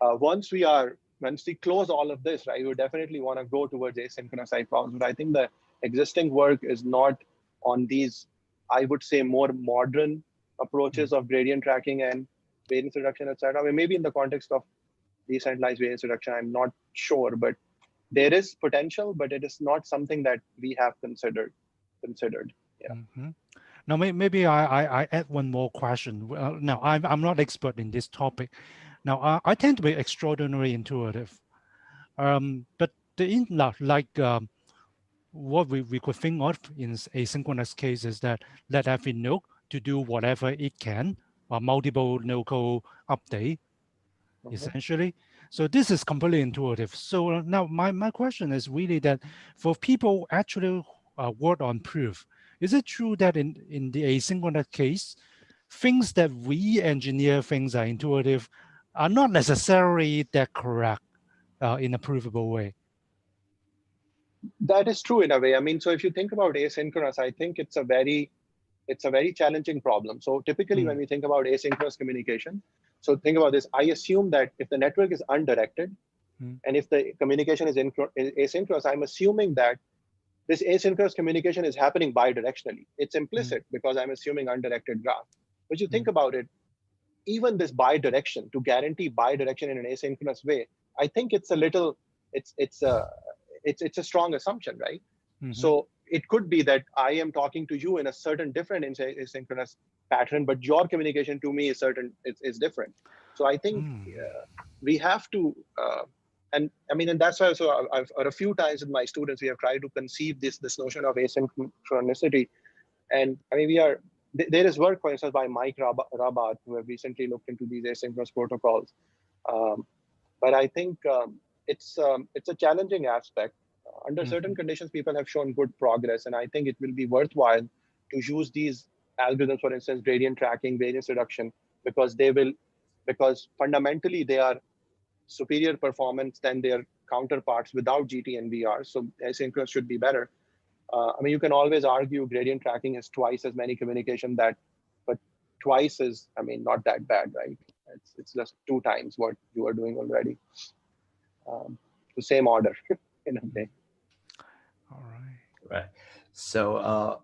Once we close all of this, right, we definitely want to go towards asynchronous type problems. But I think the existing work is not on these, I would say, more modern approaches of gradient tracking and variance reduction, etc. I mean, maybe in the context of decentralized variance reduction, I'm not sure, but there is potential, but it is not something that we have considered. Yeah. Mm-hmm. Now, maybe I add one more question. Now, I'm not expert in this topic. Now, I tend to be extraordinarily intuitive, but what we could think of in asynchronous case is that let every node to do whatever it can, or multiple local update, essentially. So this is completely intuitive. So now my question is really that for people actually work on proof, is it true that in the asynchronous case, things that we engineer things are intuitive are not necessarily that correct in a provable way? That is true in a way. I mean, so if you think about asynchronous, I think it's a very challenging problem. So typically when we think about asynchronous communication, so think about this, I assume that if the network is undirected and if the communication is asynchronous, I'm assuming that this asynchronous communication is happening bidirectionally. It's implicit because I'm assuming undirected graph. But you think about it, even this bidirection, to guarantee bidirection in an asynchronous way, I think it's a little, it's a strong assumption, right? So it could be that I am talking to you in a certain different asynchronous pattern, but your communication to me is different. So I think we have to, and I mean, and that's why. So I've a few times with my students, we have tried to conceive this notion of asynchronicity, and I mean, there is work, for instance, by Mike Rabat, who have recently looked into these asynchronous protocols. But I think it's a challenging aspect. Under certain conditions, people have shown good progress, and I think it will be worthwhile to use these algorithms, for instance, gradient tracking, variance reduction, because fundamentally they are superior performance than their counterparts without GT and VR. So asynchronous should be better. I mean, you can always argue gradient tracking has twice as many communication but twice is, I mean, not that bad, right? It's just 2 times what you are doing already. The same order in a way. All right. Right. So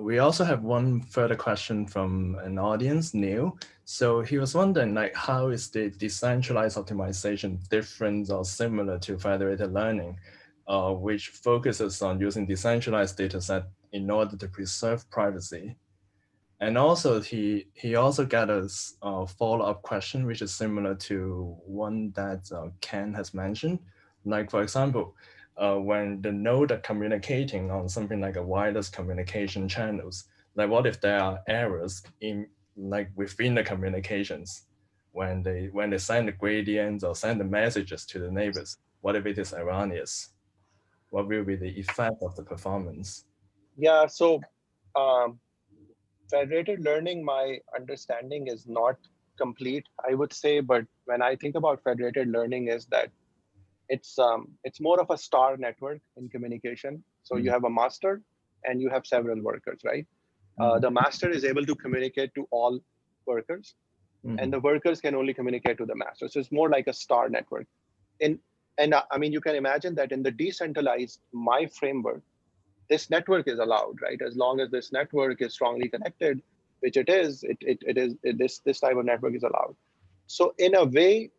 we also have one further question from an audience, Neil. So he was wondering, like, how is the decentralized optimization different or similar to federated learning, which focuses on using decentralized dataset in order to preserve privacy? And also, he also got a follow-up question, which is similar to one that Ken has mentioned. Like, for example, when the node are communicating on something like a wireless communication channels, like what if there are errors in within the communications when they send the gradients or send the messages to the neighbors? What if it is erroneous? What will be the effect of the performance? Yeah, so federated learning, my understanding is not complete, I would say, but when I think about federated learning is that it's more of a star network in communication. So you have a master and you have several workers, right? The master is able to communicate to all workers, and the workers can only communicate to the master. So it's more like a star network. And I mean, you can imagine that in the decentralized my framework, this network is allowed, right? As long as this network is strongly connected, which it is, this type of network is allowed. So in a way,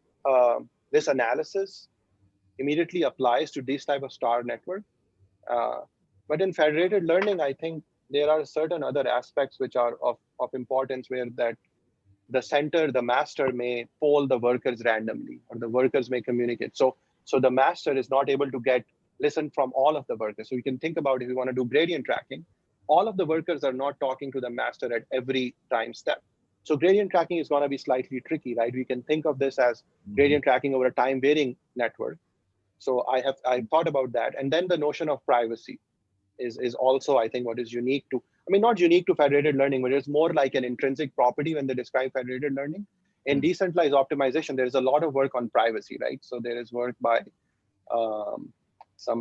this analysis immediately applies to this type of star network. But in federated learning, I think there are certain other aspects which are of importance where that the center, the master may poll the workers randomly, or the workers may communicate. So the master is not able to listen from all of the workers. So you can think about if you want to do gradient tracking, all of the workers are not talking to the master at every time step. So gradient tracking is going to be slightly tricky, right? We can think of this as gradient tracking over a time varying network. So I thought about that. And then the notion of privacy is also, I think, what is unique to, I mean, not unique to federated learning, but it's more like an intrinsic property when they describe federated learning. In decentralized optimization, there is a lot of work on privacy, right? So there is work by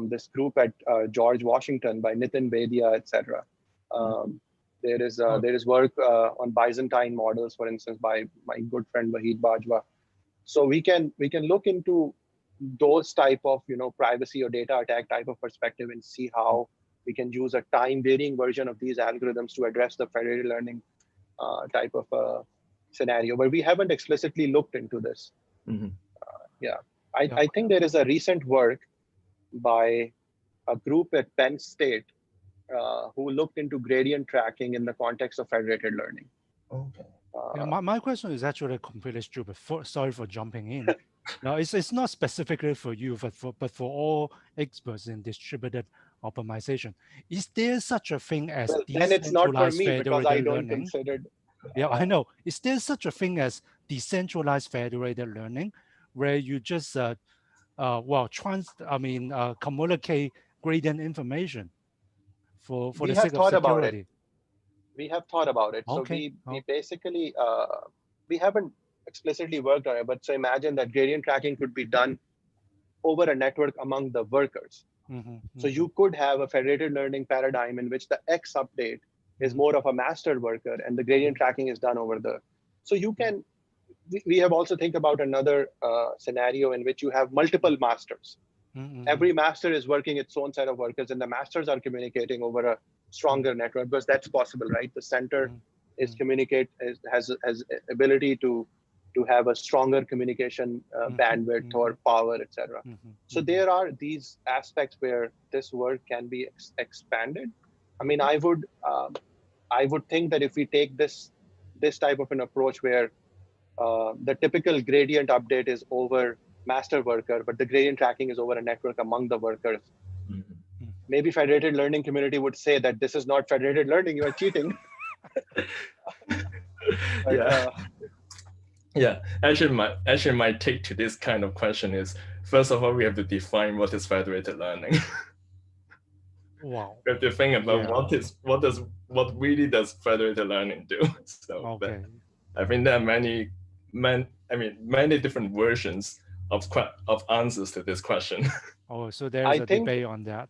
this group at George Washington, by Nitin Bedia, etc. There is work on Byzantine models, for instance, by my good friend Wahid Bajwa. So we can look into those type of privacy or data attack type of perspective and see how we can use a time varying version of these algorithms to address the federated learning type of scenario, but we haven't explicitly looked into this. I think there is a recent work by a group at Penn State who looked into gradient tracking in the context of federated learning. Okay. My question is actually completely stupid. Sorry for jumping in. No, it's not specifically for you, but for all experts in distributed optimization. Is there such a thing as then it's not for me because I don't learning? consider. Yeah, I know. Is there such a thing as decentralized federated learning, where you just communicate gradient information for the sake of security? We have thought about it. So we basically we haven't explicitly worked on it, but so imagine that gradient tracking could be done over a network among the workers. So you could have a federated learning paradigm in which the X update is more of a master worker and the gradient tracking is done over the. So you can, we have also think about another scenario in which you have multiple masters. Every master is working its own set of workers and the masters are communicating over a stronger network, because that's possible, right? The center is has ability to have a stronger communication bandwidth or power, etc. So there are these aspects where this work can be expanded. I mean, I would think that if we take this type of an approach where the typical gradient update is over master worker, but the gradient tracking is over a network among the workers. Maybe federated learning community would say that this is not federated learning, you are cheating. But, yeah. Actually, my take to this kind of question is, first of all, we have to define what is federated learning. Wow. We have to think about what really does federated learning do. So I think there are I mean, many different versions of answers to this question. Oh, so there's a debate on that.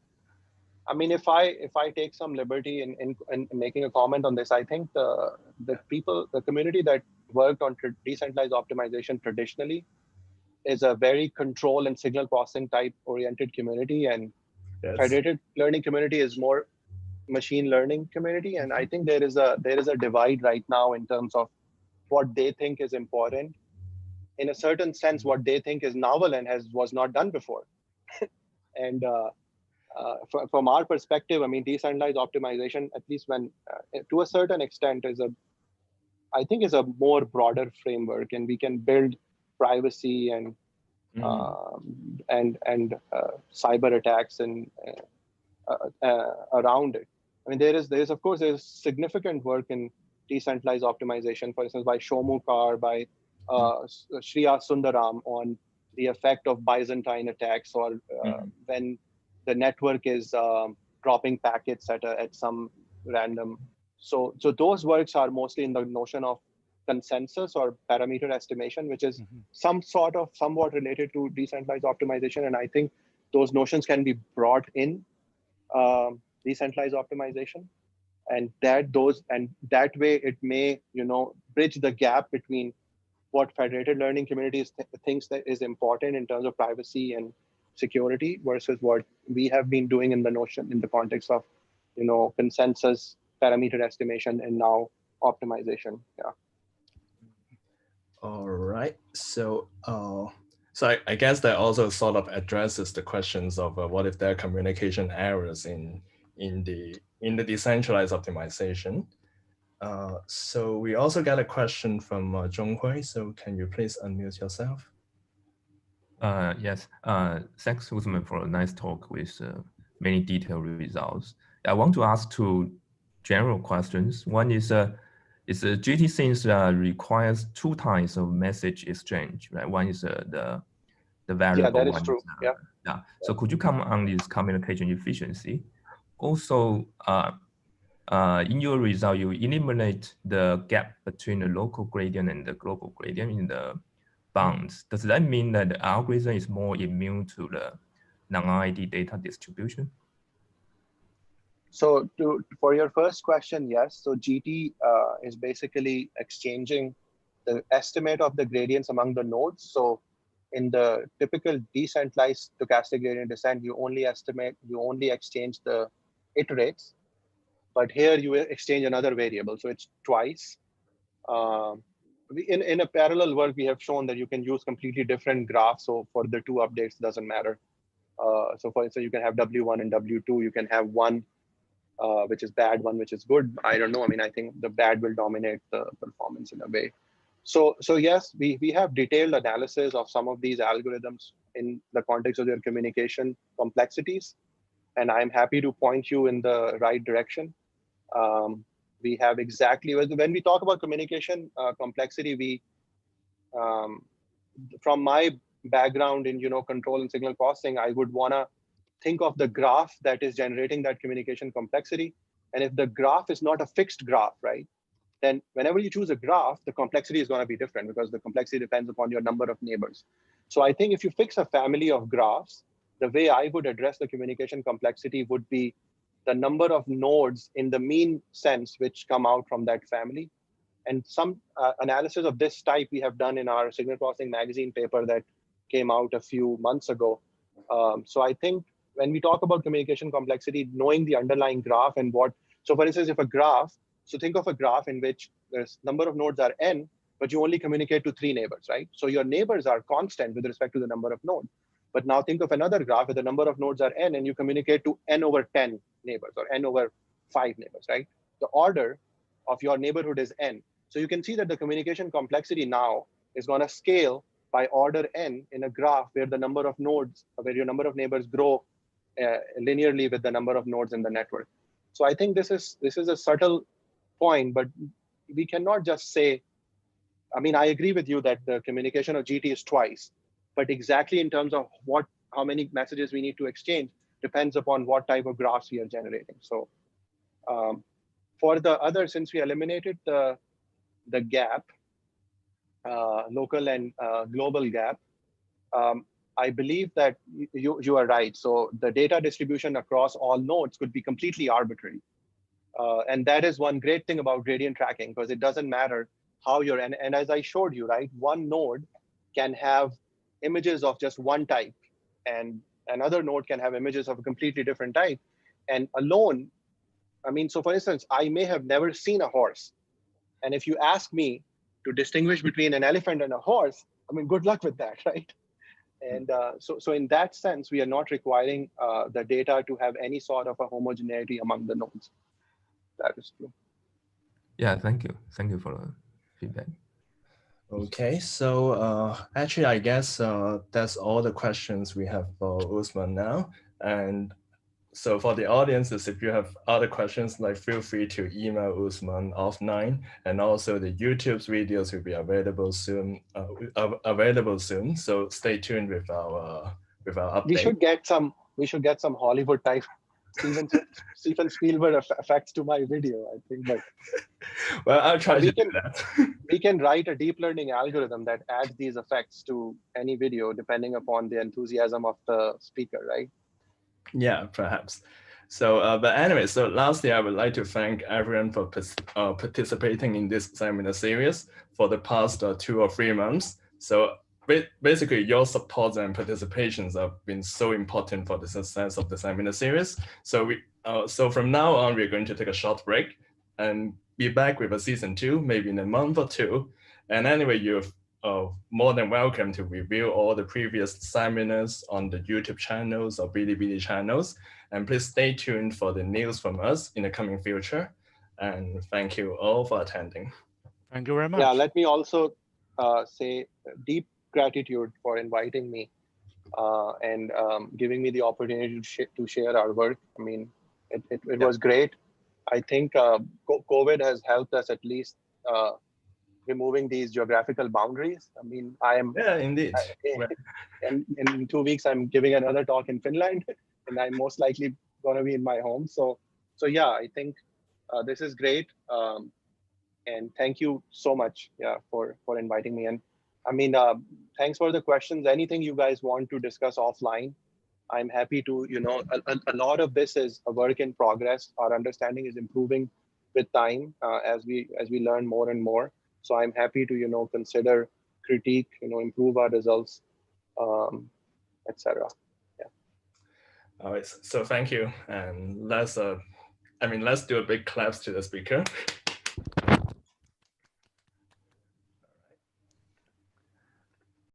I mean, if I take some liberty in making a comment on this, I think the community that worked on decentralized optimization traditionally is a very control and signal processing type oriented community, and Yes. federated learning community is more machine learning community. And I think there is a divide right now in terms of what they think is important. In a certain sense, what they think is novel and was not done before. And from our perspective, I mean, decentralized optimization, at least when to a certain extent, I think is a more broader framework, and we can build privacy and cyber attacks and around it. I mean, there's of course there's significant work in decentralized optimization, for instance, by Shomukar, by Shriya Sundaram on the effect of Byzantine attacks, or when the network is dropping packets at some random. So those works are mostly in the notion of consensus or parameter estimation, which is somewhat related to decentralized optimization. And I think those notions can be brought in decentralized optimization, and that way it may bridge the gap between what federated learning communities thinks that is important in terms of privacy and security versus what we have been doing in the context of consensus, parameter estimation, and now optimization. Yeah. All right. So I guess that also sort of addresses the questions of what if there are communication errors in the decentralized optimization. So we also got a question from Zhonghui. So can you please unmute yourself? Yes. Thanks, Usman, for a nice talk with many detailed results. I want to ask two general questions. One is GT things requires two types of message exchange, right? One is the variable. Yeah, that is true. Yeah. So could you comment on this communication efficiency? Also, in your result, you eliminate the gap between the local gradient and the global gradient in the bounds. Does that mean that the algorithm is more immune to the non-ID data distribution? So for your first question, yes. So GT is basically exchanging the estimate of the gradients among the nodes. So in the typical decentralized stochastic gradient descent, you only exchange the iterates. But here you exchange another variable, so it's twice. In a parallel work, we have shown that you can use completely different graphs. So for the two updates, doesn't matter. So for instance, you can have W1 and W2. You can have one which is bad, one which is good. I don't know. I mean, I think the bad will dominate the performance in a way. So yes, we have detailed analysis of some of these algorithms in the context of their communication complexities. And I'm happy to point you in the right direction. We have exactly, when we talk about communication complexity, from my background in control and signal processing, I would want to think of the graph that is generating that communication complexity. And if the graph is not a fixed graph, right, then whenever you choose a graph, the complexity is going to be different because the complexity depends upon your number of neighbors. So I think if you fix a family of graphs, the way I would address the communication complexity would be the number of nodes in the mean sense which come out from that family. And some analysis of this type we have done in our Signal Processing magazine paper that came out a few months ago. So I think when we talk about communication complexity, knowing the underlying graph and so for instance, so think of a graph in which there's number of nodes are n, but you only communicate to 3 neighbors, right? So your neighbors are constant with respect to the number of nodes. But now think of another graph where the number of nodes are n and you communicate to n over 10 neighbors or n over 5 neighbors, right? The order of your neighborhood is n. So you can see that the communication complexity now is going to scale by order n in a graph where the number of nodes, where your number of neighbors grow linearly with the number of nodes in the network. So I think this is a subtle point, but we cannot just say, I mean, I agree with you that the communication of GT is twice, but exactly in terms of how many messages we need to exchange depends upon what type of graphs we are generating. So for the other, since we eliminated the gap, local and global gap. I believe that you are right. So the data distribution across all nodes could be completely arbitrary. And that is one great thing about gradient tracking, because it doesn't matter how you're, and as I showed you, right, one node can have images of just one type, and another node can have images of a completely different type. And alone, I mean, so for instance, I may have never seen a horse. And if you ask me to distinguish between an elephant and a horse, I mean, good luck with that, right? And so in that sense, we are not requiring the data to have any sort of a homogeneity among the nodes. That is true. Yeah, thank you. Thank you for the feedback. Okay, so actually, I guess that's all the questions we have for Usman now. And so for the audiences, if you have other questions, like feel free to email Usman offline, and also the YouTube's videos will be available soon. So stay tuned with our update. We should get some Hollywood type Steven Spielberg effects to my video, I think. But well, I'll try to do that. We can write a deep learning algorithm that adds these effects to any video depending upon the enthusiasm of the speaker, right? Yeah, perhaps. So, but anyway, so lastly, I would like to thank everyone for participating in this seminar series for the past 2 or 3 months. So basically, your support and participations have been so important for the success of the seminar series. So so from now on, we're going to take a short break and be back with a season 2, maybe in a month or 2. And anyway, you're more than welcome to review all the previous seminars on the YouTube channels or Bilibili channels. And please stay tuned for the news from us in the coming future. And thank you all for attending. Thank you very much. Yeah, let me also say deep gratitude for inviting me and giving me the opportunity to share our work. I mean, it was great. I think COVID has helped us at least removing these geographical boundaries. I mean, indeed. In 2 weeks, I'm giving another talk in Finland, and I'm most likely going to be in my home. So yeah, I think this is great. And thank you so much, for inviting me. And I mean, thanks for the questions. Anything you guys want to discuss offline, I'm happy to. You know, a lot of this is a work in progress. Our understanding is improving with time as we learn more and more. So I'm happy to consider critique, improve our results, etc. Yeah. All right. So thank you, and let's do a big claps to the speaker.